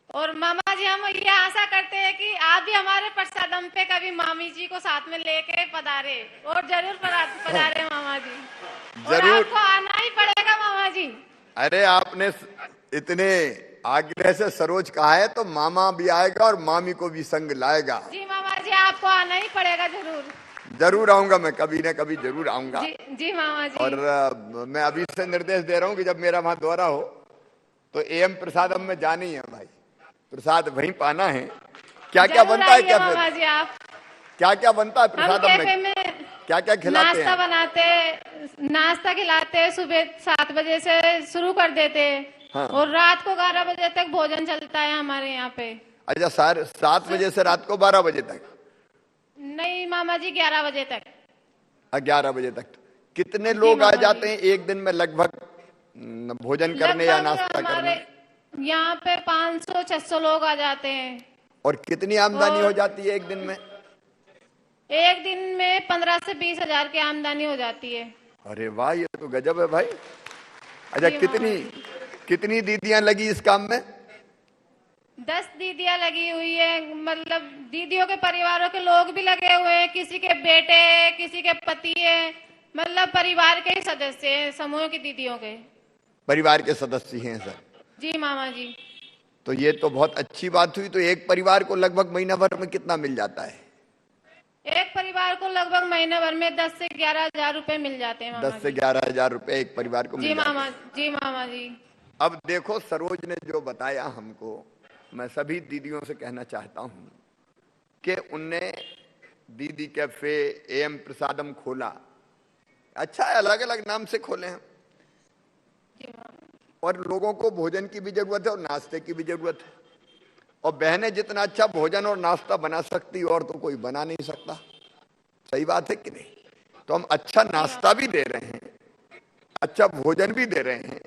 और मामा जी, हम ये आशा करते हैं कि आप भी हमारे प्रसादम पे कभी मामी जी को साथ में लेके पधारे, और जरूर पधारे मामा जी। जरूर, और आपको आना ही पड़ेगा मामा जी। अरे आपने इतने आग्रह से सरोज कहा है तो मामा भी आएगा और मामी को भी संग लाएगा। जी मामा जी, आपको आना ही पड़ेगा। जरूर आऊंगा, मैं कभी न कभी जरूर आऊंगा। जी मामा जी। और मैं अभी से निर्देश दे रहा हूँ कि जब मेरा वहां दौरा हो तो AM प्रसादम में जानी है भाई, प्रसाद वहीं पाना है। क्या क्या बनता है कैफे में? क्या क्या बनता है प्रसादम में? क्या क्या खिलाते हैं? नाश्ता खिलाते, सुबह 7 बजे से शुरू कर देते। हाँ। और रात को 11 बजे तक भोजन चलता है हमारे यहाँ पे। अच्छा, 7 बजे से रात को 12 बजे तक? नहीं मामा जी, 11 बजे तक। 11 बजे तक। कितने लोग आ जाते हैं एक दिन में लगभग भोजन करने या नाश्ता करने? यहाँ पे 500-600 लोग आ जाते हैं। और कितनी आमदनी हो जाती है एक दिन में? एक दिन में 15 से 20 हजार की आमदनी हो जाती है। अरे वाह, ये तो गजब है भाई। अच्छा, कितनी दीदियां लगी इस काम में? 10 दीदियां लगी हुई है। मतलब दीदियों के परिवारों के लोग भी लगे हुए हैं, किसी के बेटे, किसी के पति है, मतलब परिवार के ही सदस्य हैं, समूह की दीदियों के परिवार के सदस्य हैं सर। जी मामा जी। तो ये तो बहुत अच्छी बात हुई। तो एक परिवार को लगभग महीना भर में कितना मिल जाता है? एक परिवार को लगभग महीने भर में 10 से 11 हजार रुपए मिल जाते हैं मामा 10 से 11 हजार रुपए एक परिवार को जी मिल मामा जी। मामा जी, अब देखो, सरोज ने जो बताया हमको, मैं सभी दीदियों से कहना चाहता हूं कि उनने दीदी कैफे, एम प्रसादम खोला। अच्छा है, अलग अलग नाम से खोले हैं। और लोगों को भोजन की भी जरूरत है और नाश्ते की भी जरूरत है। और बहनें जितना अच्छा भोजन और नाश्ता बना सकती और तो कोई बना नहीं सकता। सही बात है कि नहीं? तो हम अच्छा नाश्ता भी दे रहे हैं, अच्छा भोजन भी दे रहे हैं।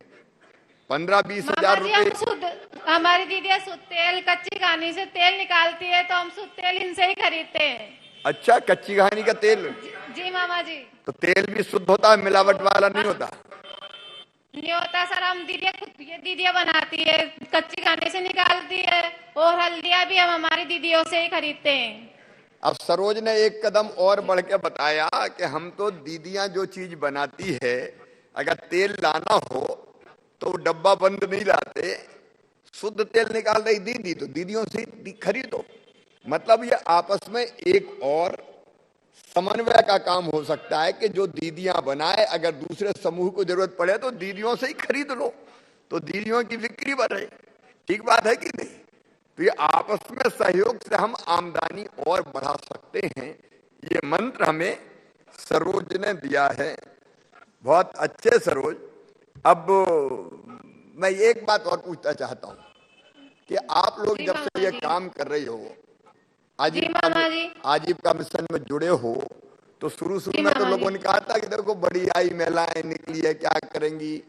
15-20 हजार रुपए। हमारी दीदियां शुद्ध तेल, कच्ची घानी से तेल निकालती है, तो हम शुद्ध तेल इनसे ही खरीदते हैं। अच्छा, कच्ची घानी का तेल? जी मामा जी। तो तेल भी शुद्ध होता है, मिलावट वाला नहीं होता? नहीं होता सर, हम दीदियां बनाती है, कच्ची घानी से निकालती है, और हल्दियां भी हम हमारी दीदियों से ही खरीदते हैं। अब सरोज ने एक कदम और बढ़ के बताया कि हम तो दीदियां जो चीज बनाती है, अगर तेल लाना हो तो डब्बा बंद नहीं लाते, शुद्ध तेल निकाल रही दीदी, तो दीदियों से खरीदो। मतलब ये आपस में एक और समन्वय का काम हो सकता है कि जो दीदियां बनाए, अगर दूसरे समूह को जरूरत पड़े तो दीदियों से ही खरीद लो, तो दीदियों की बिक्री बढ़े। ठीक बात है कि नहीं? तो ये आपस में सहयोग से हम आमदनी और बढ़ा सकते हैं। ये मंत्र हमें सरोज ने दिया है। बहुत अच्छे सरोज। अब मैं एक बात और पूछना चाहता हूं कि आप लोग जब से ये काम कर रहे हो, आजीविका मिशन में जुड़े हो, तो शुरू में तो लोगों ने कहा था कि देखो बड़ी आई महिलाएं निकली है, क्या करेंगी।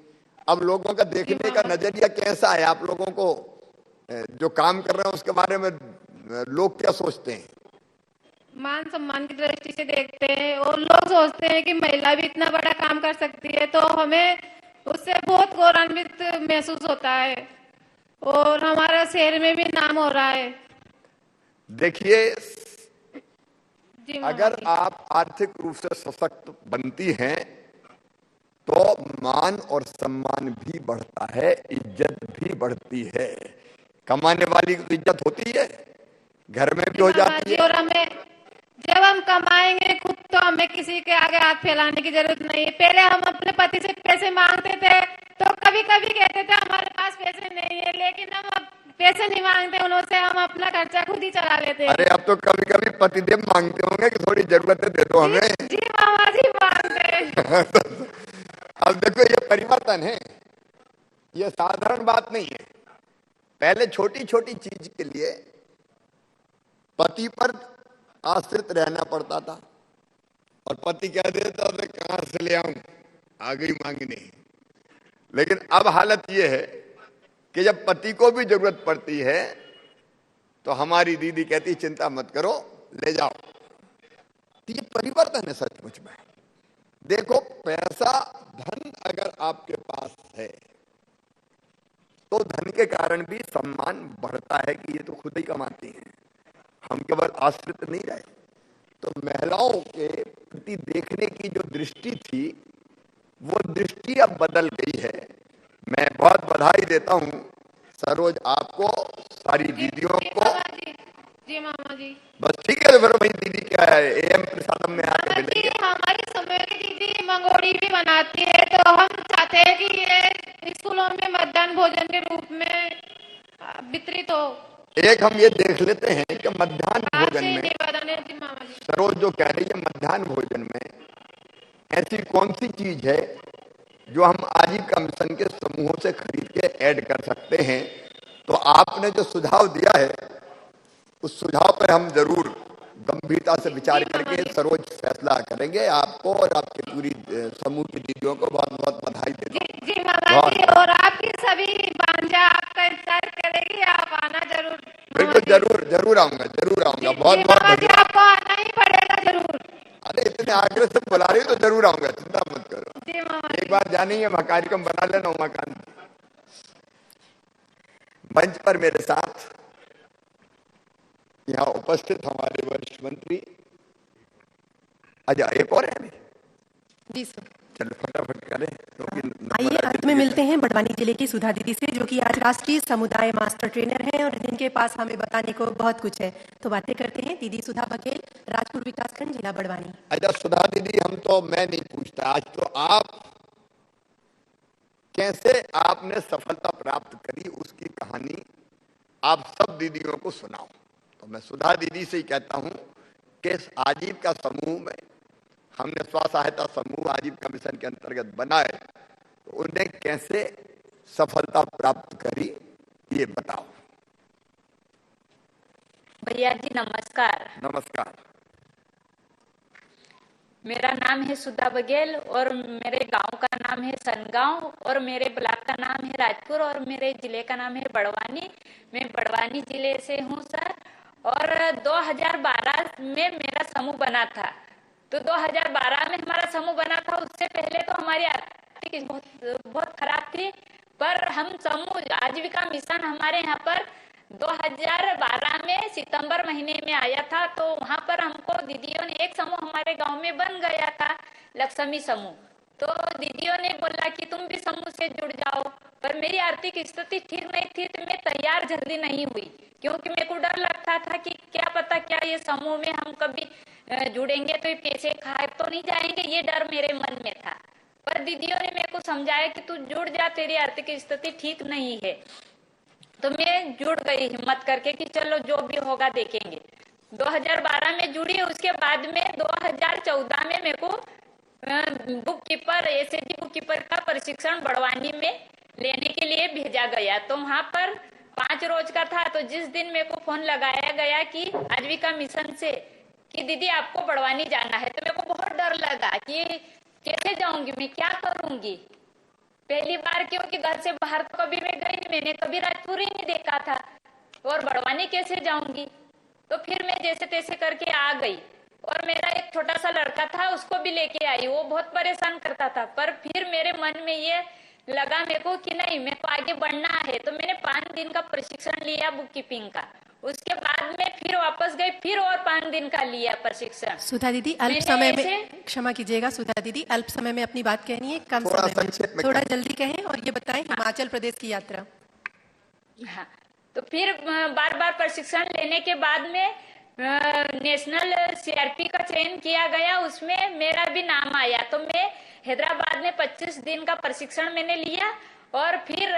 अब लोगों का देखने का नजरिया कैसा है? आप लोगों को जो काम कर रहे हैं उसके बारे में लोग क्या सोचते हैं? मान सम्मान की दृष्टि से देखते हैं, और लोग सोचते हैं कि महिला भी इतना बड़ा काम कर सकती है, तो हमें उससे बहुत गौरवान्वित महसूस होता है, और हमारा शहर में भी नाम हो रहा है। देखिए, अगर आप आर्थिक रूप से सशक्त बनती हैं तो मान और सम्मान भी बढ़ता है, इज्जत भी बढ़ती है। कमाने वाली की इज्जत होती है, घर में भी हो जाती है। और हमें जब हम कमाएंगे खुद, तो हमें किसी के आगे हाथ फैलाने की जरूरत नहीं है। पहले हम अपने पति से पैसे मांगते थे तो कभी कभी कहते थे हमारे पास पैसे नहीं है, लेकिन हम अब पैसे नहीं मांगते उनसे, हम अपना खर्चा खुद ही चला लेते हैं। अरे अब तो कभी कभी पतिदेव मांगते होंगे कि थोड़ी जरूरतें दे दो हमें। जी मामा जी मांगते। अब देखो, ये परिवर्तन है, ये साधारण बात नहीं है। पहले छोटी छोटी चीज के लिए पति पर आश्रित रहना पड़ता था, और पति कह देता था कहां से ले आऊं, आ गई मांगने। लेकिन अब हालत ये है कि जब पति को भी जरूरत पड़ती है तो हमारी दीदी कहती चिंता मत करो, ले जाओ। तो ये परिवर्तन है सचमुच में। देखो, पैसा, धन अगर आपके पास है तो धन के कारण भी सम्मान बढ़ता है कि ये तो खुद ही कमाती हैं, हम केवल आश्रित नहीं रहे। तो महिलाओं के प्रति देखने की जो दृष्टि थी, वो दृष्टि अब बदल गई है। मैं बहुत बधाई देता हूं सरोज आपको, सारी दीदियों को। जी मामा जी। बस ठीक है, फिर वही दीदी क्या है, एम प्रसादम में आके मिलेंगे। हमारी समय की दीदी मंगोड़ी भी बनाती है, तो हम चाहते हैं कि ये स्कूलों में मध्याह्न भोजन के रूप में वितरित हो। एक हम ये देख लेते हैं कि मध्याह्न भोजन में सरोज जो कह रही है, मध्याह्न भोजन में ऐसी कौन सी चीज है जो हम आजीविका मिशन के समूहों से खरीद के ऐड कर सकते हैं। तो आपने जो सुझाव दिया है उस सुझाव पर हम जरूर गंभीरता से विचार करके सर्वोच्च फैसला करेंगे। आपको और आपके पूरी समूह की दीदियों को बहुत बहुत बधाई देता हूं। जी मामा जी, और आपकी सभी भांजा आपका इंतजार करेगी, आप आना जरूर। बिल्कुल जरूर जरूर आऊंगा, जरूर आऊंगा। बहुत बहुत धन्यवाद। आपको आना ही पड़ेगा जरूर। अरे इतने आग्रह से बुला रही तो जरूर आऊंगा, चिंता मत करो। जी मामा, एक बार जानेंगे, कार्यक्रम बना लेना उमाकांत। मंच पर मेरे साथ यहाँ उपस्थित हमारे वरिष्ठ मंत्री अच्छा एक और है। जी सर, चलो फटाफट करें। आइए अंत में मिलते हैं बड़वानी जिले की सुधा दीदी से, जो कि आज राष्ट्रीय समुदाय मास्टर ट्रेनर हैं और जिनके पास हमें बताने को बहुत कुछ है। तो बातें करते हैं दीदी सुधा बघेल, राजपुर विकासखंड, जिला बड़वानी। अच्छा सुधा दीदी, मैं नहीं पूछता, आज तो आप कैसे आपने सफलता प्राप्त करी उसकी कहानी आप सब दीदियों को सुनाओ। तो मैं सुधा दीदी से ही कहता हूं कि इस आजीविका समूह में हमने स्व सहायता समूह आजीविका मिशन के अंतर्गत बनाए, तो उन्हें कैसे सफलता प्राप्त करी ये बताओ। भैया जी नमस्कार। नमस्कार। मेरा नाम है सुधा बघेल और मेरे गांव का नाम है सनगांव और मेरे ब्लॉक का नाम है राजपुर और मेरे जिले का नाम है बड़वानी। मैं बड़वानी जिले से हूँ सर। और 2012 में मेरा समूह बना था। तो 2012 में हमारा समूह बना था, उससे पहले तो हमारी आर्थिक बहुत खराब थी। पर हम समूह आजीविका मिशन हमारे यहाँ पर 2012 में सितंबर महीने में आया था। तो वहाँ पर हमको दीदियों ने एक समूह हमारे गांव में बन गया था, लक्ष्मी समूह। तो दीदियों ने बोला कि तुम भी समूह से जुड़ जाओ। पर मेरी आर्थिक स्थिति ठीक नहीं थी, तो मैं तैयार जल्दी नहीं हुई, क्योंकि मेरे को डर लगता था कि क्या पता क्या ये समूह में हम कभी जुड़ेंगे तो ये पैसे खाए तो नहीं जाएंगे, ये डर मेरे मन में था। पर दीदियों ने मेरे को समझाया कि तू जुड़ जा, तेरी आर्थिक स्थिति ठीक नहीं है। तो मैं जुड़ गई हिम्मत करके कि चलो जो भी होगा देखेंगे। 2012 में जुड़ी। उसके बाद में 2014 में मेरे को book keeper SSG book keeper का प्रशिक्षण बड़वानी में लेने के लिए भेजा गया। तो वहाँ पर 5 रोज का था। तो जिस दिन मेरे को फोन लगाया गया कि आजीविका मिशन से कि दीदी आपको बड़वानी जाना है, तो मेरे को बहुत डर लगा कि कैसे जाऊंगी, मैं क्या करूंगी। पहली बार, क्योंकि घर से बाहर तो कभी मैं गई नहीं, मैंने कभी राजपुर ही नहीं देखा था और बड़वानी कैसे जाऊंगी। तो फिर मैं जैसे तैसे करके आ गई और मेरा एक छोटा सा लड़का था, उसको भी लेके आई। वो बहुत परेशान करता था। पर फिर मेरे मन में ये लगा मेरे को कि नहीं, मेरे को आगे बढ़ना है। तो मैंने 5 दिन का प्रशिक्षण लिया बुक कीपिंग का। उसके बाद में फिर वापस गई, फिर और 5 दिन का लिया प्रशिक्षण। सुधा दीदी अल्प समय में, क्षमा कीजिएगा सुधा दीदी, अल्प समय में अपनी बात कहनी है, कम समय में थोड़ा जल्दी कहें और ये बताएं हिमाचल प्रदेश की यात्रा। हाँ, तो फिर बार बार प्रशिक्षण लेने के बाद में नेशनल सीआरपी का चयन किया गया, उसमें मेरा भी नाम आया। तो मैं हैदराबाद में 25 दिन का प्रशिक्षण मैंने लिया और फिर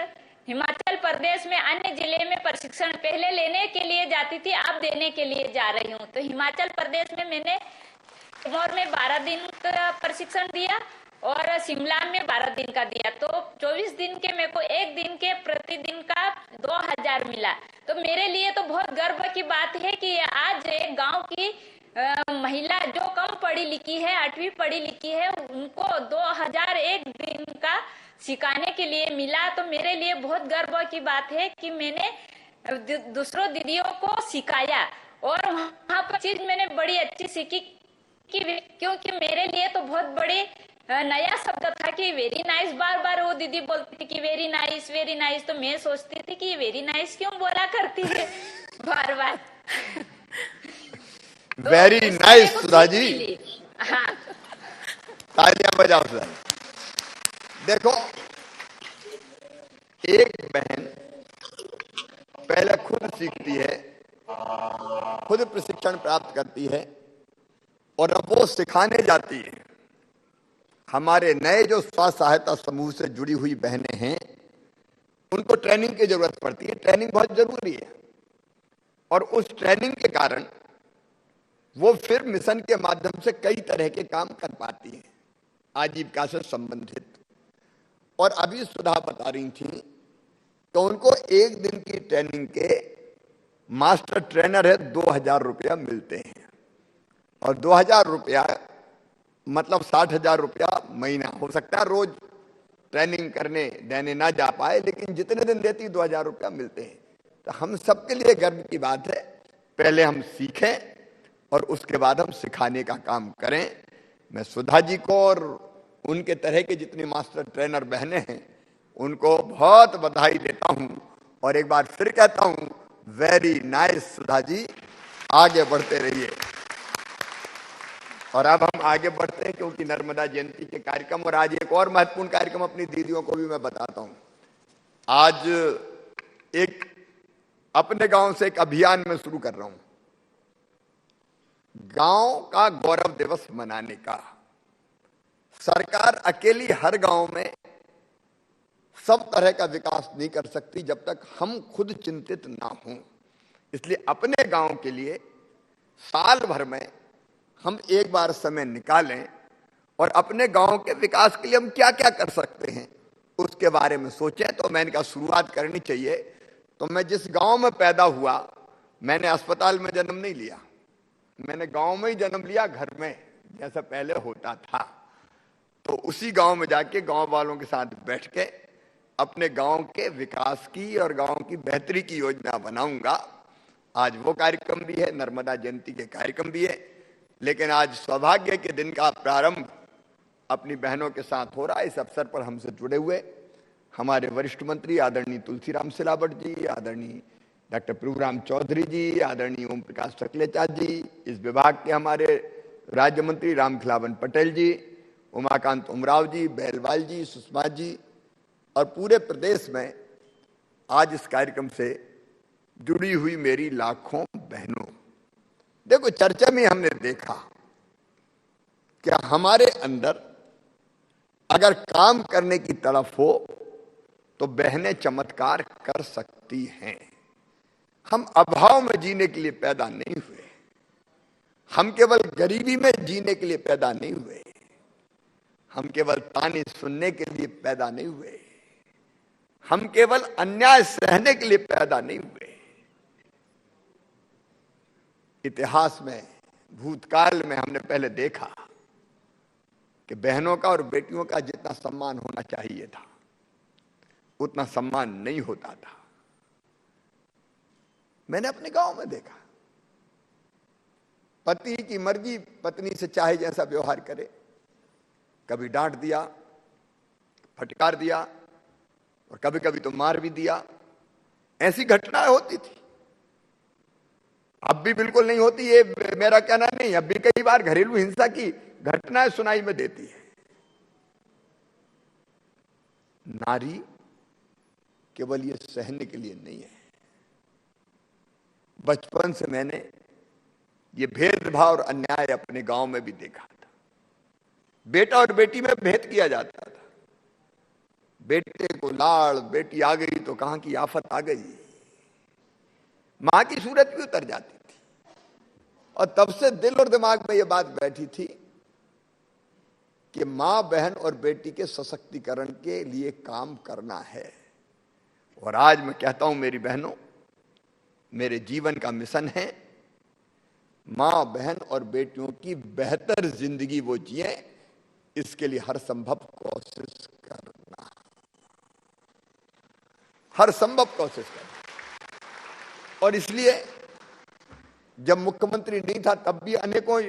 हिमाचल प्रदेश में अन्य जिले में प्रशिक्षण पहले लेने के लिए जाती थी, अब देने के लिए जा रही हूँ। तो हिमाचल प्रदेश में मैंने सिरमौर में 12 दिन का प्रशिक्षण दिया और शिमला में 12 दिन का दिया। तो 24 दिन के मेरे को एक दिन के प्रतिदिन का 2000 मिला। तो मेरे लिए तो बहुत गर्व की बात है कि आज एक गांव की महिला जो कम पढ़ी लिखी है, 8वीं पढ़ी लिखी है, उनको 2000 एक दिन का सिखाने के लिए मिला। तो मेरे लिए बहुत गर्व की बात है कि मैंने दूसरों दीदियों को सिखाया। और वहाँ पर चीज मैंने बड़ी अच्छी सीखी कि क्योंकि मेरे लिए तो बहुत बड़ी नया शब्द था कि वेरी नाइस। बार बार वो दीदी बोलती थी कि वेरी नाइस वेरी नाइस। तो मैं सोचती थी कि वेरी नाइस क्यों बोला करती है बार बार। वेरी नाइस सुधा जी, हाँ, तालियां बजाओ सुधा। देखो, एक बहन पहले खुद सीखती है, खुद प्रशिक्षण प्राप्त करती है और अब वो सिखाने जाती है। हमारे नए जो स्व सहायता समूह से जुड़ी हुई बहनें हैं, उनको ट्रेनिंग की जरूरत पड़ती है। ट्रेनिंग बहुत जरूरी है और उस ट्रेनिंग के कारण वो फिर मिशन के माध्यम से कई तरह के काम कर पाती है आजीविका से संबंधित। और अभी सुधा बता रही थी तो उनको एक दिन की ट्रेनिंग के मास्टर ट्रेनर है 2000 रुपया मिलते हैं, और 2000 रुपया मतलब 60,000 रुपया महीना। हो सकता है रोज ट्रेनिंग करने देने ना जा पाए, लेकिन जितने दिन देती 2000 रुपया मिलते हैं। तो हम सबके लिए गर्व की बात है, पहले हम सीखें और उसके बाद हम सिखाने का काम करें। मैं सुधा जी को और उनके तरह के जितने मास्टर ट्रेनर बहने हैं उनको बहुत बधाई देता हूं, और एक बार फिर कहता हूं वेरी नाइस सुधा जी, आगे बढ़ते रहिए। और अब हम आगे बढ़ते हैं क्योंकि नर्मदा जयंती के कार्यक्रम, और आज एक और महत्वपूर्ण कार्यक्रम अपनी दीदियों को भी मैं बताता हूं। आज एक अपने गांव से एक अभियान में शुरू कर रहा हूं, गांव का गौरव दिवस मनाने का। सरकार अकेली हर गांव में सब तरह का विकास नहीं कर सकती जब तक हम खुद चिंतित ना हों। इसलिए अपने गांव के लिए साल भर में हम एक बार समय निकालें और अपने गांव के विकास के लिए हम क्या क्या कर सकते हैं उसके बारे में सोचें। तो मैंने कहा शुरुआत करनी चाहिए। तो मैं जिस गांव में पैदा हुआ, मैंने अस्पताल में जन्म नहीं लिया, मैंने गांव में ही जन्म लिया, घर में जैसा पहले होता था। तो उसी गांव में जाके गांव वालों के साथ बैठ के अपने गांव के विकास की और गांव की बेहतरी की योजना बनाऊंगा। आज वो कार्यक्रम भी है, नर्मदा जयंती के कार्यक्रम भी है, लेकिन आज सौभाग्य के दिन का प्रारंभ अपनी बहनों के साथ हो रहा है। इस अवसर पर हमसे जुड़े हुए हमारे वरिष्ठ मंत्री आदरणीय तुलसीराम सिलावट जी, आदरणीय डॉक्टर प्रभुराम चौधरी जी, आदरणीय ओम प्रकाश सकलेचा जी, इस विभाग के हमारे राज्य मंत्री रामखिलावन पटेल जी, उमाकांत उमराव जी, बैलवाल जी, सुषमा जी, और पूरे प्रदेश में आज इस कार्यक्रम से जुड़ी हुई मेरी लाखों बहनों। देखो, चर्चा में हमने देखा कि हमारे अंदर अगर काम करने की तरफ हो तो बहनें चमत्कार कर सकती हैं। हम अभाव में जीने के लिए पैदा नहीं हुए, हम केवल गरीबी में जीने के लिए पैदा नहीं हुए, हम केवल ताने सुनने के लिए पैदा नहीं हुए, हम केवल अन्याय सहने के लिए पैदा नहीं हुए। इतिहास में, भूतकाल में हमने पहले देखा कि बहनों का और बेटियों का जितना सम्मान होना चाहिए था उतना सम्मान नहीं होता था। मैंने अपने गांव में देखा, पति की मर्जी पत्नी से चाहे जैसा व्यवहार करे, कभी डांट दिया, फटकार दिया, और कभी कभी तो मार भी दिया। ऐसी घटनाएं होती थी। अब भी बिल्कुल नहीं होती, ये मेरा कहना नहीं, अब भी कई बार घरेलू हिंसा की घटनाएं सुनाई में देती है। नारी केवल ये सहने के लिए नहीं है। बचपन से मैंने ये भेदभाव और अन्याय अपने गांव में भी देखा था। बेटा और बेटी में भेद किया जाता था। बेटे को लाड़, बेटी आ गई तो कहां की आफत आ गई, मां की सूरत भी उतर जाती थी। और तब से दिल और दिमाग में यह बात बैठी थी कि मां, बहन और बेटी के सशक्तिकरण के लिए काम करना है। और आज मैं कहता हूं मेरी बहनों, मेरे जीवन का मिशन है मां, बहन और बेटियों की बेहतर जिंदगी वो जिए, इसके लिए हर संभव कोशिश करना, हर संभव कोशिश करना। और इसलिए जब मुख्यमंत्री नहीं था तब भी अनेकों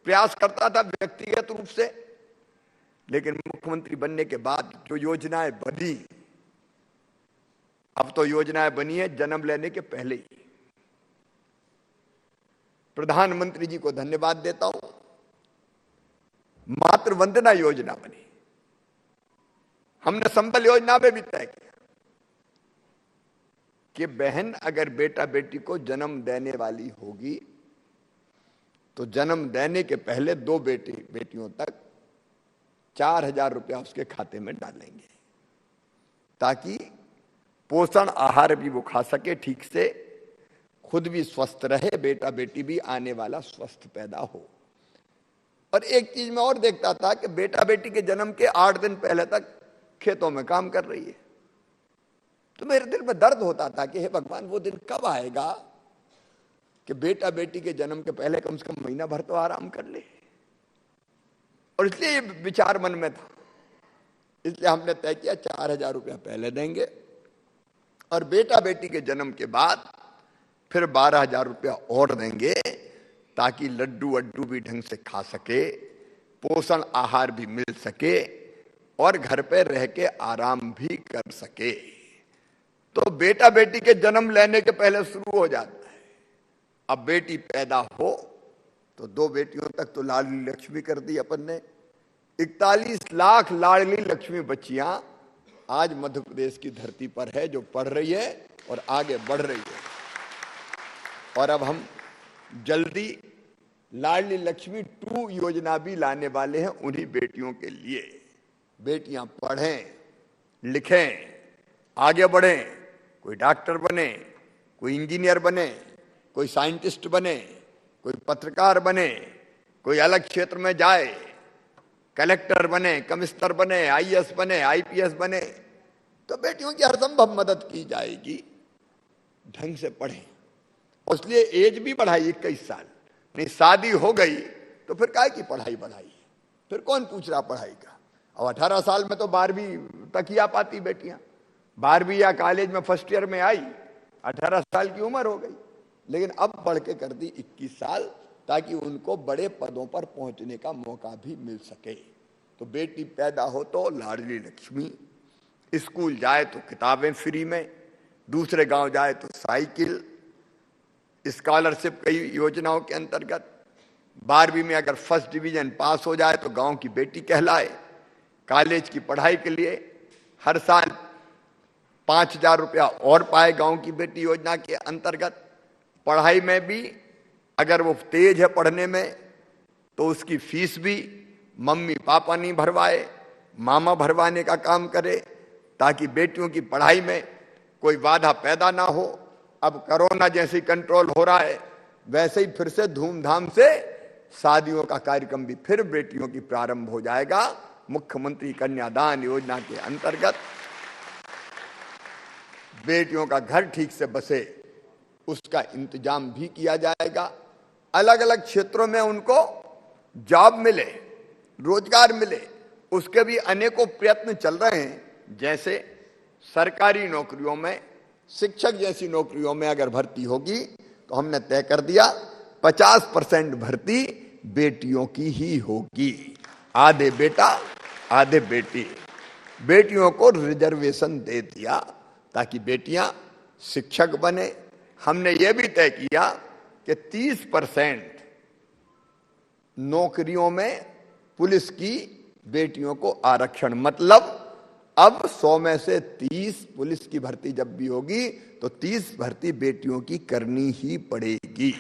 प्रयास करता था व्यक्तिगत रूप से, लेकिन मुख्यमंत्री बनने के बाद जो योजनाएं बनी, अब तो योजनाएं बनी है जन्म लेने के पहले ही। प्रधानमंत्री जी को धन्यवाद देता हूं, मातृ वंदना योजना बनी। हमने संबल योजना में भी तय किया कि बहन अगर बेटा बेटी को जन्म देने वाली होगी तो जन्म देने के पहले 2 बेटियों तक 4000 रुपया उसके खाते में डालेंगे, ताकि पोषण आहार भी वो खा सके ठीक से, खुद भी स्वस्थ रहे, बेटा बेटी भी आने वाला स्वस्थ पैदा हो। और एक चीज मैं और देखता था कि बेटा बेटी के जन्म के 8 दिन पहले तक खेतों में काम कर रही है। तो मेरे दिल में दर्द होता था कि हे भगवान, वो दिन कब आएगा कि बेटा बेटी के जन्म के पहले कम से कम महीना भर तो आराम कर ले। और इसलिए ये विचार मन में था, इसलिए हमने तय किया 4,000 रुपया पहले देंगे और बेटा बेटी के जन्म के बाद फिर 12,000 रुपया और देंगे, ताकि लड्डू वड्डू भी ढंग से खा सके, पोषण आहार भी मिल सके और घर पे रह के आराम भी कर सके। तो बेटा बेटी के जन्म लेने के पहले शुरू हो जाता है। अब बेटी पैदा हो तो 2 बेटियों तक तो लाडली लक्ष्मी कर दी अपन ने। 41 लाख लाडली लक्ष्मी बच्चियां आज मध्य प्रदेश की धरती पर है, जो पढ़ रही है और आगे बढ़ रही है। और अब हम जल्दी लाडली लक्ष्मी 2 योजना भी लाने वाले हैं उन्हीं बेटियों के लिए। बेटियां पढ़ें, लिखें, आगे बढ़ें, कोई डॉक्टर बने, कोई इंजीनियर बने, कोई साइंटिस्ट बने, कोई पत्रकार बने, कोई अलग क्षेत्र में जाए, कलेक्टर बने, कमिश्नर बने, आईएएस बने, आईपीएस बने, तो बेटियों की हर संभव मदद की जाएगी। ढंग से पढ़ें, इसलिए एज भी बढ़ाई 21 साल। नहीं, शादी हो गई तो फिर काहे की पढ़ाई बढ़ाई, फिर कौन पूछ रहा पढ़ाई का। अब 18 साल में तो 12वीं तक ही आ पाती बेटियां, 12वीं या कॉलेज में फर्स्ट ईयर में आई, 18 साल की उम्र हो गई। लेकिन अब बढ़ के कर दी 21 साल, ताकि उनको बड़े पदों पर पहुंचने का मौका भी मिल सके। तो बेटी पैदा हो तो लाडली लक्ष्मी, स्कूल जाए तो किताबें फ्री में, दूसरे गांव जाए तो साइकिल, स्कॉलरशिप कई योजनाओं के अंतर्गत, 12वीं में अगर फर्स्ट डिवीजन पास हो जाए तो गांव की बेटी कहलाए। कॉलेज की पढ़ाई के लिए हर साल 5,000 रुपया और पाए गांव की बेटी योजना के अंतर्गत। पढ़ाई में भी अगर वो तेज है पढ़ने में तो उसकी फीस भी मम्मी पापा नहीं भरवाए, मामा भरवाने का काम करे, ताकि बेटियों की पढ़ाई में कोई बाधा पैदा ना हो। अब कोरोना जैसे कंट्रोल हो रहा है, वैसे ही फिर से धूमधाम से शादियों का कार्यक्रम भी फिर बेटियों की प्रारंभ हो जाएगा। मुख्यमंत्री कन्यादान योजना के अंतर्गत बेटियों का घर ठीक से बसे, उसका इंतजाम भी किया जाएगा। अलग अलग क्षेत्रों में उनको जॉब मिले, रोजगार मिले, उसके भी अनेकों प्रयत्न चल रहे हैं। जैसे सरकारी नौकरियों में, शिक्षक जैसी नौकरियों में अगर भर्ती होगी तो हमने तय कर दिया 50% भर्ती बेटियों की ही होगी। आधे बेटा आधे बेटी। बेटियों को रिजर्वेशन दे दिया ताकि बेटियां शिक्षक बने। हमने ये भी तय किया कि 30% नौकरियों में पुलिस की बेटियों को आरक्षण, मतलब अब 100 में से 30 पुलिस की भर्ती जब भी होगी तो 30 भर्ती बेटियों की करनी ही पड़ेगी।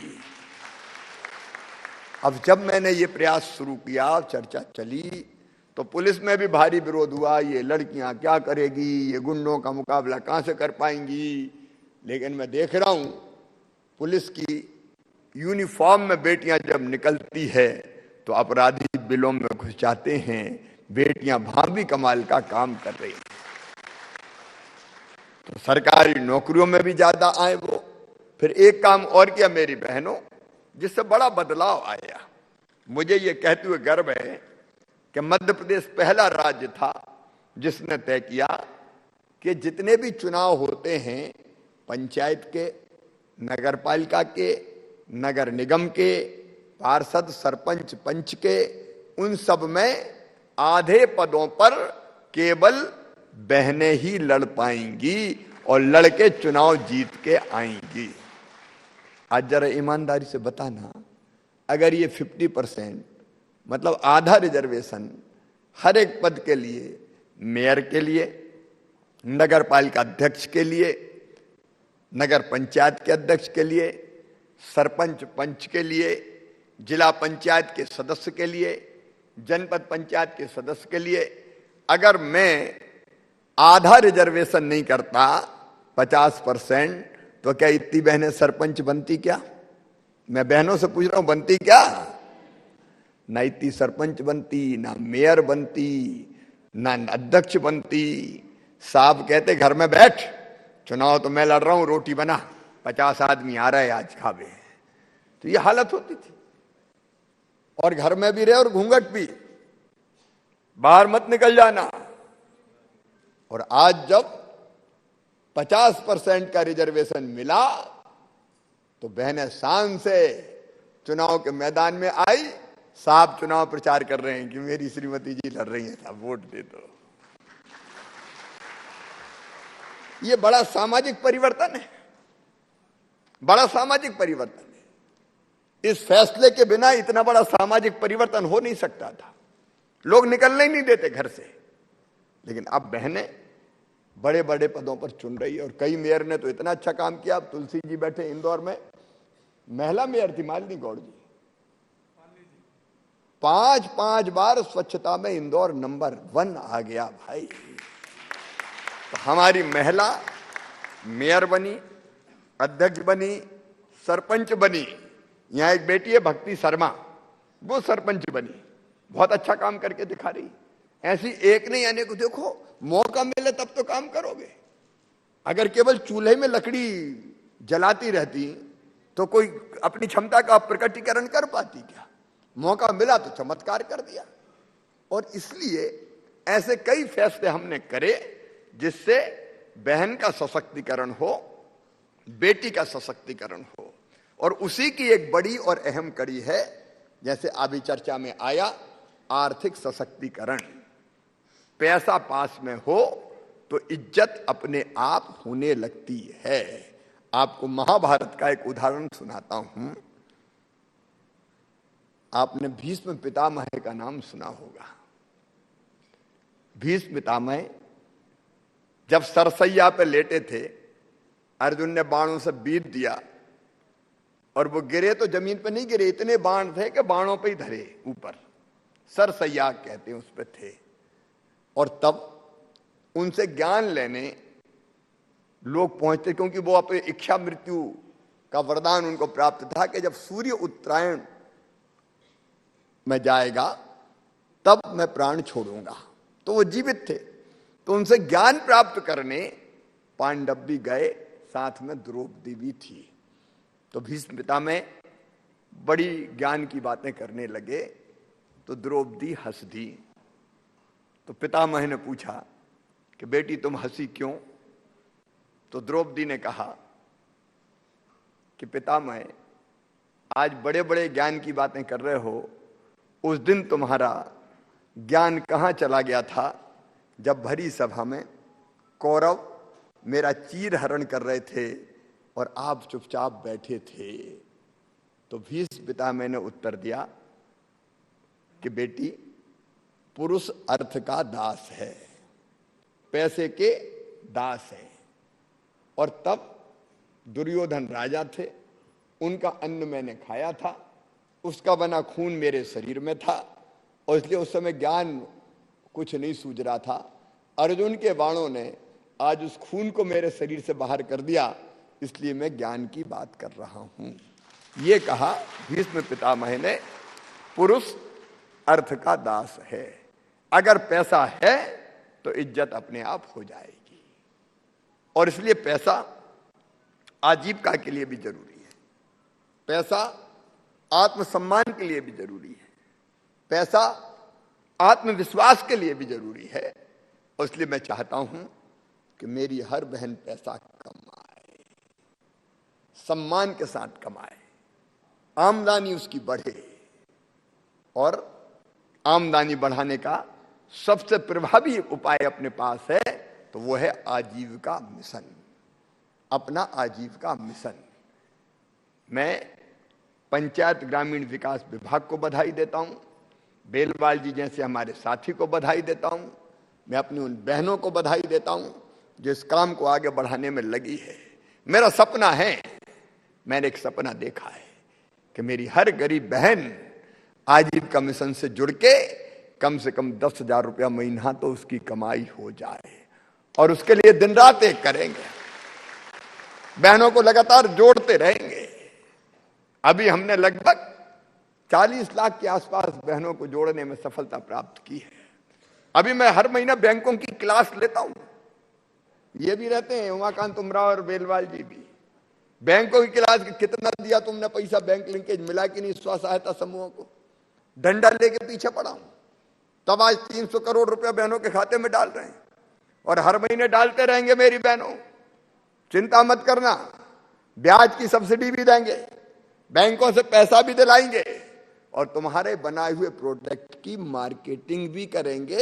अब जब मैंने ये प्रयास शुरू किया, चर्चा चली, तो पुलिस में भी भारी विरोध हुआ। ये लड़कियां क्या करेगी, ये गुंडों का मुकाबला कहां से कर पाएंगी। लेकिन मैं देख रहा हूं पुलिस की यूनिफॉर्म में बेटियां जब निकलती है तो अपराधी बिलों में घुस जाते हैं। बेटियां भाभी कमाल का काम कर रही हैं। तो सरकारी नौकरियों में भी ज्यादा आए वो। फिर एक काम और किया मेरी बहनों, जिससे बड़ा बदलाव आया। मुझे ये कहते हुए गर्व है कि मध्य प्रदेश पहला राज्य था जिसने तय किया कि जितने भी चुनाव होते हैं, पंचायत के, नगर पालिका के, नगर निगम के, पार्षद, सरपंच, पंच के, उन सब में आधे पदों पर केवल बहनें ही लड़ पाएंगी और लड़के चुनाव जीत के आएंगी। आज जरा ईमानदारी से बताना, अगर ये 50% मतलब आधा रिजर्वेशन हर एक पद के लिए, मेयर के लिए, नगर पालिका अध्यक्ष के लिए, नगर पंचायत के अध्यक्ष के लिए, सरपंच पंच के लिए, जिला पंचायत के सदस्य के लिए, जनपद पंचायत के सदस्य के लिए, अगर मैं आधा रिजर्वेशन नहीं करता 50%, तो क्या इतनी बहनें सरपंच बनती क्या? मैं बहनों से पूछ रहा हूं, बनती क्या? ना इतनी सरपंच बनती, ना मेयर बनती, ना अध्यक्ष बनती। साहब कहते घर में बैठ, चुनाव तो मैं लड़ रहा हूं, रोटी बना, 50 आदमी आ रहे आज खावे। तो ये हालत होती थी। और घर में भी रहे और घूंघट भी, बाहर मत निकल जाना। और आज जब 50% का रिजर्वेशन मिला तो बहनें शान से चुनाव के मैदान में आई। साहब चुनाव प्रचार कर रहे हैं कि मेरी श्रीमती जी लड़ रही हैं, साहब वोट दे दो। ये बड़ा सामाजिक परिवर्तन है, बड़ा सामाजिक परिवर्तन है। इस फैसले के बिना इतना बड़ा सामाजिक परिवर्तन हो नहीं सकता था। लोग निकलने ही नहीं देते घर से। लेकिन अब बहनें बड़े बड़े पदों पर चुन रही है। और कई मेयर ने तो इतना अच्छा काम किया। अब तुलसी जी बैठे इंदौर में, महिला मेयर थी मालिनी गौड़ जी, 5 बार स्वच्छता में इंदौर नंबर 1 आ गया भाई। तो हमारी महिला मेयर बनी, अध्यक्ष बनी, सरपंच बनी। यहां एक बेटी है भक्ति शर्मा, वो सरपंच बनी, बहुत अच्छा काम करके दिखा रही। ऐसी एक नहीं आने को, देखो मौका मिले तब तो काम करोगे। अगर केवल चूल्हे में लकड़ी जलाती रहती तो कोई अपनी क्षमता का प्रकटीकरण कर पाती क्या? मौका मिला तो चमत्कार कर दिया। और इसलिए ऐसे कई फैसले हमने करे जिससे बहन का सशक्तिकरण हो, बेटी का सशक्तिकरण हो। और उसी की एक बड़ी और अहम कड़ी है, जैसे अभी चर्चा में आया, आर्थिक सशक्तिकरण। पैसा पास में हो तो इज्जत अपने आप होने लगती है। आपको महाभारत का एक उदाहरण सुनाता हूं। आपने भीष्म पितामह का नाम सुना होगा। भीष्म पितामह जब सरसैया पे लेटे थे, अर्जुन ने बाणों से बीत दिया और वो गिरे तो जमीन पे नहीं गिरे, इतने बाण थे कि बाणों पे ही धरे ऊपर, सरसैया कहते हैं उस पे थे। और तब उनसे ज्ञान लेने लोग पहुंचते, क्योंकि वो अपने इच्छा मृत्यु का वरदान उनको प्राप्त था कि जब सूर्य उत्तरायण में जाएगा तब मैं प्राण छोड़ूंगा। तो वो जीवित थे, तो उनसे ज्ञान प्राप्त करने पांडव भी गए, साथ में द्रौपदी भी थी। तो भीष्म पितामह बड़ी ज्ञान की बातें करने लगे तो द्रौपदी हंस दी। तो पितामह ने पूछा कि बेटी तुम हंसी क्यों? तो द्रौपदी ने कहा कि पितामह आज बड़े बड़े ज्ञान की बातें कर रहे हो, उस दिन तुम्हारा ज्ञान कहां चला गया था जब भरी सभा में कौरव मेरा चीर हरण कर रहे थे और आप चुपचाप बैठे थे। तो भीष्म पितामह ने उत्तर दिया कि बेटी पुरुष अर्थ का दास है, पैसे के दास है। और तब दुर्योधन राजा थे, उनका अन्न मैंने खाया था, उसका बना खून मेरे शरीर में था और इसलिए उस समय ज्ञान कुछ नहीं सूझ रहा था। अर्जुन के बाणों ने आज उस खून को मेरे शरीर से बाहर कर दिया, इसलिए मैं ज्ञान की बात कर रहा हूं। ये कहा भीष्म पितामह ने, पुरुष अर्थ का दास है। अगर पैसा है तो इज्जत अपने आप हो जाएगी। और इसलिए पैसा आजीविका के लिए भी जरूरी है, पैसा आत्मसम्मान के लिए भी जरूरी है, पैसा आत्मविश्वास के लिए भी जरूरी है। और इसलिए मैं चाहता हूं कि मेरी हर बहन पैसा कमाए, सम्मान के साथ कमाए, आमदनी उसकी बढ़े। और आमदनी बढ़ाने का सबसे प्रभावी उपाय अपने पास है तो वो है आजीविका मिशन, अपना आजीविका मिशन। मैं पंचायत ग्रामीण विकास विभाग को बधाई देता हूं, बेलवाल जी जैसे हमारे साथी को बधाई देता हूं। मैं अपनी उन बहनों को बधाई देता हूं जो इस काम को आगे बढ़ाने में लगी है। मेरा सपना है, मैंने एक सपना देखा है कि मेरी हर गरीब बहन आजीविका मिशन से जुड़ के कम से कम 10,000 रुपया महीना तो उसकी कमाई हो जाए। और उसके लिए दिन रात एक करेंगे, बहनों को लगातार जोड़ते रहेंगे। अभी हमने लगभग 40 लाख के आसपास बहनों को जोड़ने में सफलता प्राप्त की है। अभी मैं हर महीना बैंकों की क्लास लेता हूं, ये भी रहते हैं उमाकांत उमराव और बेलवाल जी भी। बैंकों की क्लास कितना दिया तुमने पैसा, बैंक लिंकेज मिला कि नहीं स्व सहायता समूहों को, डंडा लेके पीछे पड़ा हूं। तब आज 300 करोड़ रुपया बहनों के खाते में डाल रहे हैं और हर महीने डालते रहेंगे मेरी बहनों, चिंता मत करना। ब्याज की सब्सिडी भी देंगे, बैंकों से पैसा भी दिलाएंगे और तुम्हारे बनाए हुए प्रोडक्ट की मार्केटिंग भी करेंगे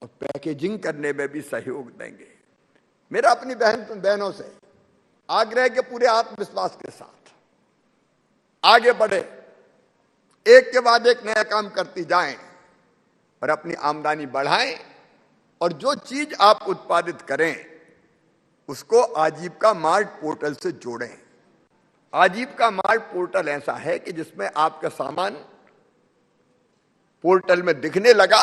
और पैकेजिंग करने में भी सहयोग देंगे। मेरा अपनी बहनों से आग्रह के पूरे आत्मविश्वास के साथ आगे बढ़े, एक के बाद एक नया काम करती जाएं और अपनी आमदनी बढ़ाएं और जो चीज आप उत्पादित करें उसको आजीविका मार्ट पोर्टल से जोड़ें। आजीविका मार्ट पोर्टल ऐसा है कि जिसमें आपका सामान पोर्टल में दिखने लगा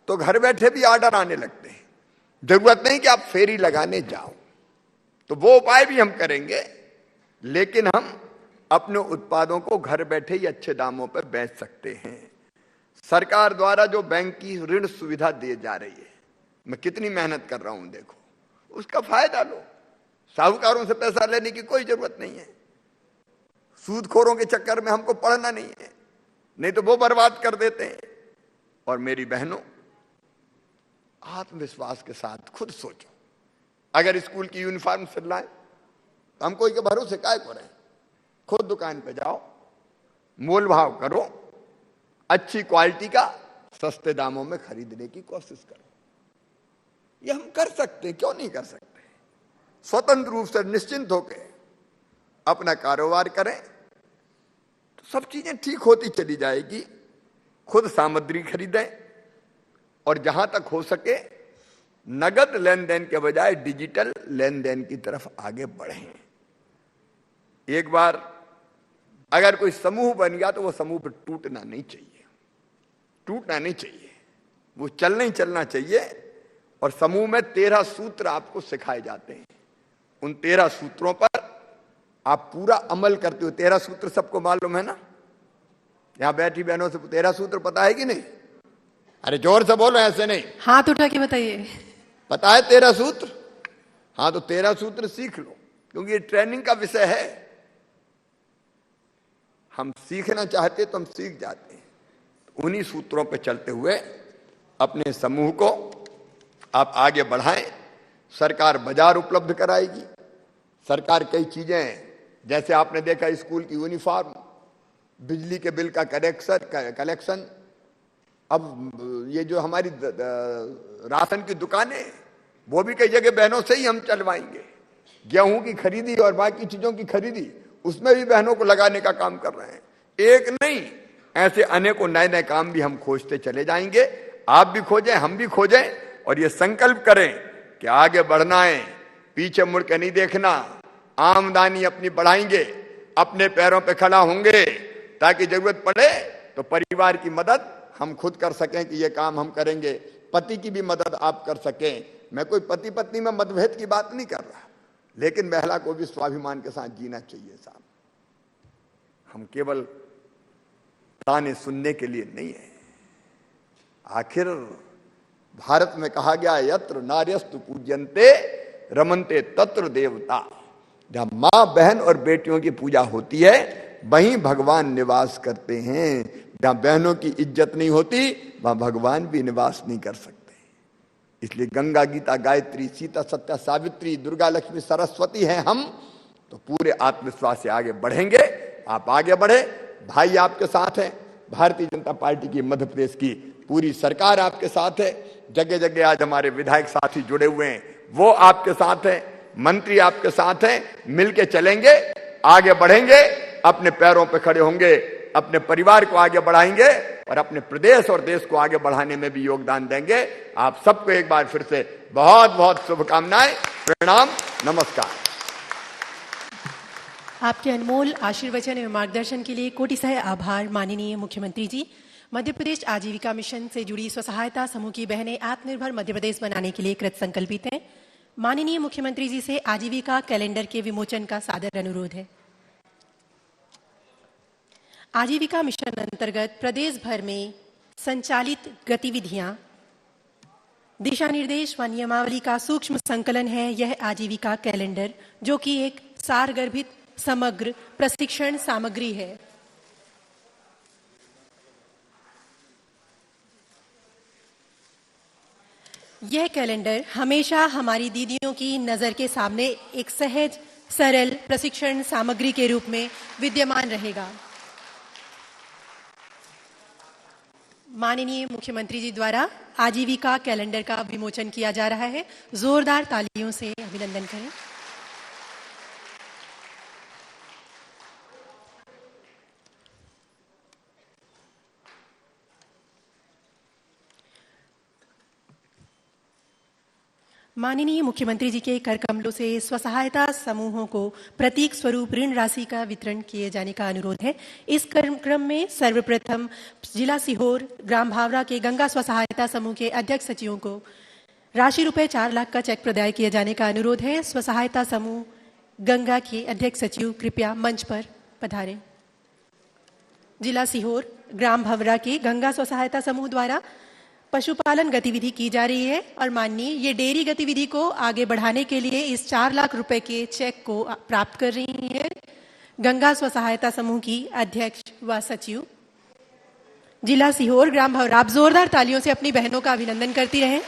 तो घर बैठे भी ऑर्डर आने लगते हैं, जरूरत नहीं कि आप फेरी लगाने जाओ। तो वो उपाय भी हम करेंगे, लेकिन हम अपने उत्पादों को घर बैठे ही अच्छे दामों पर बेच सकते हैं। सरकार द्वारा जो बैंक की ऋण सुविधा दी जा रही है, मैं कितनी मेहनत कर रहा हूं देखो, उसका फायदा लो। साहूकारों से पैसा लेने की कोई जरूरत नहीं है, सूदखोरों के चक्कर में हमको पड़ना नहीं है, नहीं तो वो बर्बाद कर देते हैं। और मेरी बहनों, आत्मविश्वास के साथ खुद सोचो, अगर स्कूल की यूनिफॉर्म सिलना है तो हम कोई के भरोसे काय को रहे, खुद दुकान पे जाओ, मोल भाव करो, अच्छी क्वालिटी का सस्ते दामों में खरीदने की कोशिश करो। ये हम कर सकते हैं, क्यों नहीं कर सकते? स्वतंत्र रूप से निश्चिंत होकर अपना कारोबार करें तो सब चीजें ठीक होती चली जाएगी। खुद सामग्री खरीदें और जहां तक हो सके नगद लेन देन के बजाय डिजिटल लेन देन की तरफ आगे बढ़ें। एक बार अगर कोई समूह बन गया तो वो समूह पर टूटना नहीं चाहिए, टूटना नहीं चाहिए, वो चलना ही चलना चाहिए। और समूह में 13 सूत्र आपको सिखाए जाते हैं, उन 13 सूत्रों पर आप पूरा अमल करते हो। 13 सूत्र सबको मालूम है ना? यहां बैठी बहनों से 13 सूत्र पता है कि नहीं? अरे जोर से बोलो, ऐसे नहीं, हाथ उठा के बताइए। पता है 13 सूत्र? हाँ, तो 13 सूत्र सीख लो, क्योंकि ये ट्रेनिंग का विषय है। हम सीखना चाहते तो हम सीख जाते हैं। उन्हीं सूत्रों पर चलते हुए अपने समूह को आप आगे बढ़ाएं। सरकार बाजार उपलब्ध कराएगी, सरकार कई चीजें, जैसे आपने देखा स्कूल की यूनिफॉर्म, बिजली के बिल का कलेक्शन, अब ये जो हमारी राशन की दुकानें, वो भी कई जगह बहनों से ही हम चलवाएंगे। गेहूं की खरीदी और बाकी चीजों की खरीदी, उसमें भी बहनों को लगाने का काम कर रहे हैं। एक नहीं, ऐसे अनेकों नए नए काम भी हम खोजते चले जाएंगे। आप भी खोजें, हम भी खोजें और ये संकल्प करें कि आगे बढ़ना है, पीछे मुड़ के नहीं देखना। आमदनी अपनी बढ़ाएंगे, अपने पैरों पे खड़ा होंगे, ताकि जरूरत पड़े तो परिवार की मदद हम खुद कर सकें कि ये काम हम करेंगे, पति की भी मदद आप कर सकें। मैं कोई पति पत्नी में मतभेद की बात नहीं कर रहा, लेकिन महिला को भी स्वाभिमान के साथ जीना चाहिए साहब। हम केवल ताने सुनने के लिए नहीं है। आखिर भारत में कहा गया, यत्र नार्यस्तु पूज्यन्ते रमन्ते तत्र देवता। जहां मां, बहन और बेटियों की पूजा होती है वहीं भगवान निवास करते हैं। जहां बहनों की इज्जत नहीं होती वहां भगवान भी निवास नहीं कर सकते। इसलिए गंगा, गीता, गायत्री, सीता, सत्या, सावित्री, दुर्गा, लक्ष्मी, सरस्वती हैं हम, तो पूरे आत्मविश्वास से आगे बढ़ेंगे। आप आगे बढ़े, भाई आपके साथ हैं, भारतीय जनता पार्टी की मध्य प्रदेश की पूरी सरकार आपके साथ है। जगह जगह आज हमारे विधायक साथी जुड़े हुए हैं, वो आपके साथ हैं, मंत्री आपके साथ हैं। मिलके चलेंगे, आगे बढ़ेंगे, अपने पैरों पर खड़े होंगे, अपने परिवार को आगे बढ़ाएंगे और अपने प्रदेश और देश को आगे बढ़ाने में भी योगदान देंगे। आप सबको एक बार फिर से बहुत बहुत शुभकामनाएं, प्रणाम, नमस्कार। आपके अनमोल आशीर्वचन एवं मार्गदर्शन के लिए कोटिसह आभार माननीय मुख्यमंत्री जी। मध्य प्रदेश आजीविका मिशन से जुड़ी स्वसहायता समूह की बहनें आत्मनिर्भर मध्य प्रदेश बनाने के लिए कृत संकल्पित हैं। माननीय मुख्यमंत्री जी से आजीविका कैलेंडर के विमोचन का सादर अनुरोध है। आजीविका मिशन अंतर्गत प्रदेश भर में संचालित गतिविधियां, दिशा निर्देश व नियमावली का सूक्ष्म संकलन है यह आजीविका कैलेंडर, जो कि एक सारगर्भित समग्र प्रशिक्षण सामग्री है। यह कैलेंडर हमेशा हमारी दीदियों की नज़र के सामने एक सहज सरल प्रशिक्षण सामग्री के रूप में विद्यमान रहेगा। माननीय मुख्यमंत्री जी द्वारा आजीविका कैलेंडर का विमोचन किया जा रहा है। जोरदार तालियों से अभिनंदन करें। माननीय मुख्यमंत्री जी के कर कमलों से स्वसहायता समूहों को प्रतीक स्वरूप ऋण राशि का वितरण किए जाने का अनुरोध है। इस क्रम में सर्वप्रथम जिला सीहोर ग्राम भावरा के गंगा स्वसहायता समूह के अध्यक्ष सचिवों को राशि रुपए 4 लाख का चेक प्रदाय किए जाने का अनुरोध है। स्वसहायता समूह गंगा के अध्यक्ष सचिव कृपया मंच पर पधारें। जिला सीहोर ग्राम भावरा के गंगा स्वसहायता समूह द्वारा पशुपालन गतिविधि की जा रही है और माननीय ये डेयरी गतिविधि को आगे बढ़ाने के लिए इस 4 लाख रुपए के चेक को प्राप्त कर रही है गंगा स्वसहायता समूह की अध्यक्ष व सचिव जिला सीहोर ग्राम भावरा। आप जोरदार तालियों से अपनी बहनों का अभिनंदन करती रहें।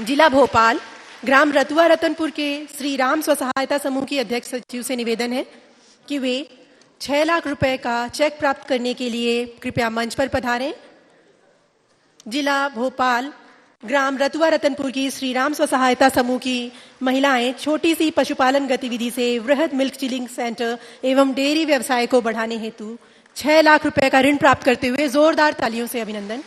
जिला भोपाल ग्राम रतुआ रतनपुर के श्री राम स्वसहायता समूह की अध्यक्ष सचिव से निवेदन है कि वे 6 लाख रुपए का चेक प्राप्त करने के लिए कृपया मंच पर पधारें। जिला भोपाल ग्राम रतुआ रतनपुर की श्री राम स्वसहायता समूह की महिलाएं छोटी सी पशुपालन गतिविधि से वृहद मिल्क चिलिंग सेंटर एवं डेयरी व्यवसाय को बढ़ाने हेतु 6 लाख रुपए का ऋण प्राप्त करते हुए जोरदार तालियों से अभिनंदन।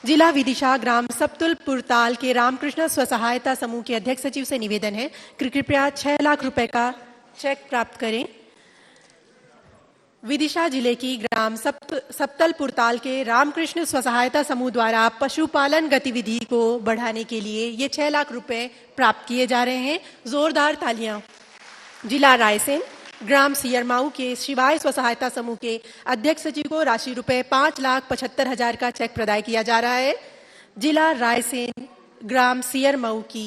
जिला विदिशा ग्राम सप्तुलपुरताल के रामकृष्ण स्वसहायता समूह के अध्यक्ष सचिव से निवेदन है कि कृपया 6 लाख रुपए का चेक प्राप्त करें। विदिशा जिले की ग्राम सप्तलपुरताल के रामकृष्ण स्वसहायता समूह द्वारा पशुपालन गतिविधि को बढ़ाने के लिए ये 6 लाख रुपए प्राप्त किए जा रहे हैं। जोरदार तालियां। जिला रायसेन ग्राम सियरमाऊ के शिवाय स्वसहायता समूह के अध्यक्ष सचिव को राशि रुपए 5,75,000 का चेक प्रदाय किया जा रहा है। जिला रायसेन ग्राम सियरमाऊ की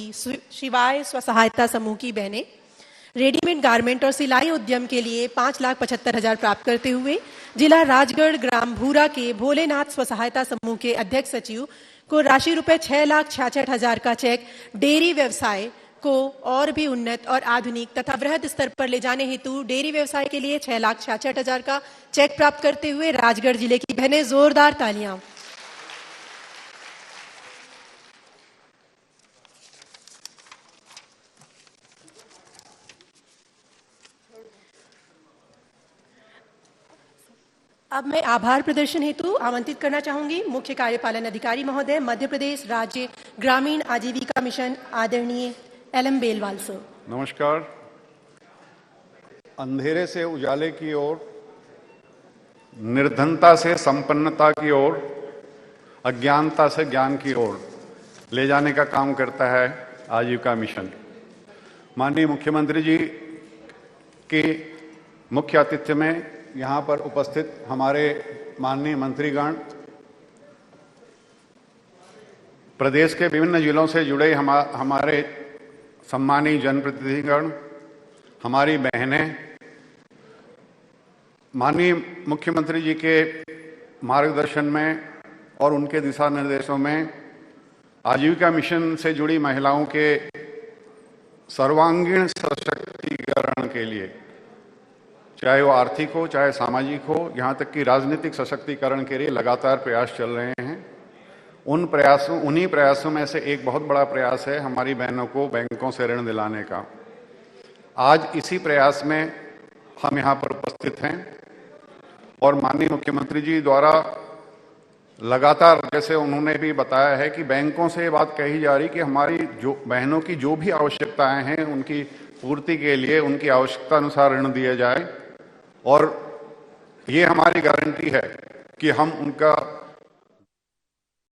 शिवाय स्वसहायता समूह की बहनें रेडीमेड गारमेंट और सिलाई उद्यम के लिए 5,75,000 प्राप्त करते हुए जिला राजगढ़ ग्राम भूरा के भोलेनाथ स्वसहायता समूह के अध्यक्ष सचिव को राशि रुपए 6,66,000 का चेक डेयरी व्यवसाय को और भी उन्नत और आधुनिक तथा वृहद स्तर पर ले जाने हेतु डेयरी व्यवसाय के लिए 6,66,000 का चेक प्राप्त करते हुए राजगढ़ जिले की बहनें जोरदार तालियां। अब मैं आभार प्रदर्शन हेतु आमंत्रित करना चाहूंगी मुख्य कार्यपालन अधिकारी महोदय मध्य प्रदेश राज्य ग्रामीण आजीविका मिशन आदरणीय LM बेलवाल सर। नमस्कार। अंधेरे से उजाले की ओर, निर्धनता से संपन्नता की ओर, अज्ञानता से ज्ञान की ओर ले जाने का काम करता है आजीविका मिशन। माननीय मुख्यमंत्री जी के मुख्य आतिथ्य में यहाँ पर उपस्थित हमारे माननीय मंत्रीगण, प्रदेश के विभिन्न जिलों से जुड़े हमारे सम्मानीय जनप्रतिनिधिगण, हमारी बहनें, माननीय मुख्यमंत्री जी के मार्गदर्शन में और उनके दिशा निर्देशों में आजीविका मिशन से जुड़ी महिलाओं के सर्वांगीण सशक्तिकरण के लिए, चाहे वो आर्थिक हो चाहे सामाजिक हो, यहाँ तक कि राजनीतिक सशक्तिकरण के लिए लगातार प्रयास चल रहे हैं। उन्हीं प्रयासों में से एक बहुत बड़ा प्रयास है हमारी बहनों को बैंकों से ऋण दिलाने का। आज इसी प्रयास में हम यहाँ पर उपस्थित हैं और माननीय मुख्यमंत्री जी द्वारा लगातार, जैसे उन्होंने भी बताया है कि बैंकों से ये बात कही जा रही कि हमारी जो बहनों की जो भी आवश्यकताएं हैं उनकी पूर्ति के लिए उनकी आवश्यकता अनुसार ऋण दिया जाए और ये हमारी गारंटी है कि हम उनका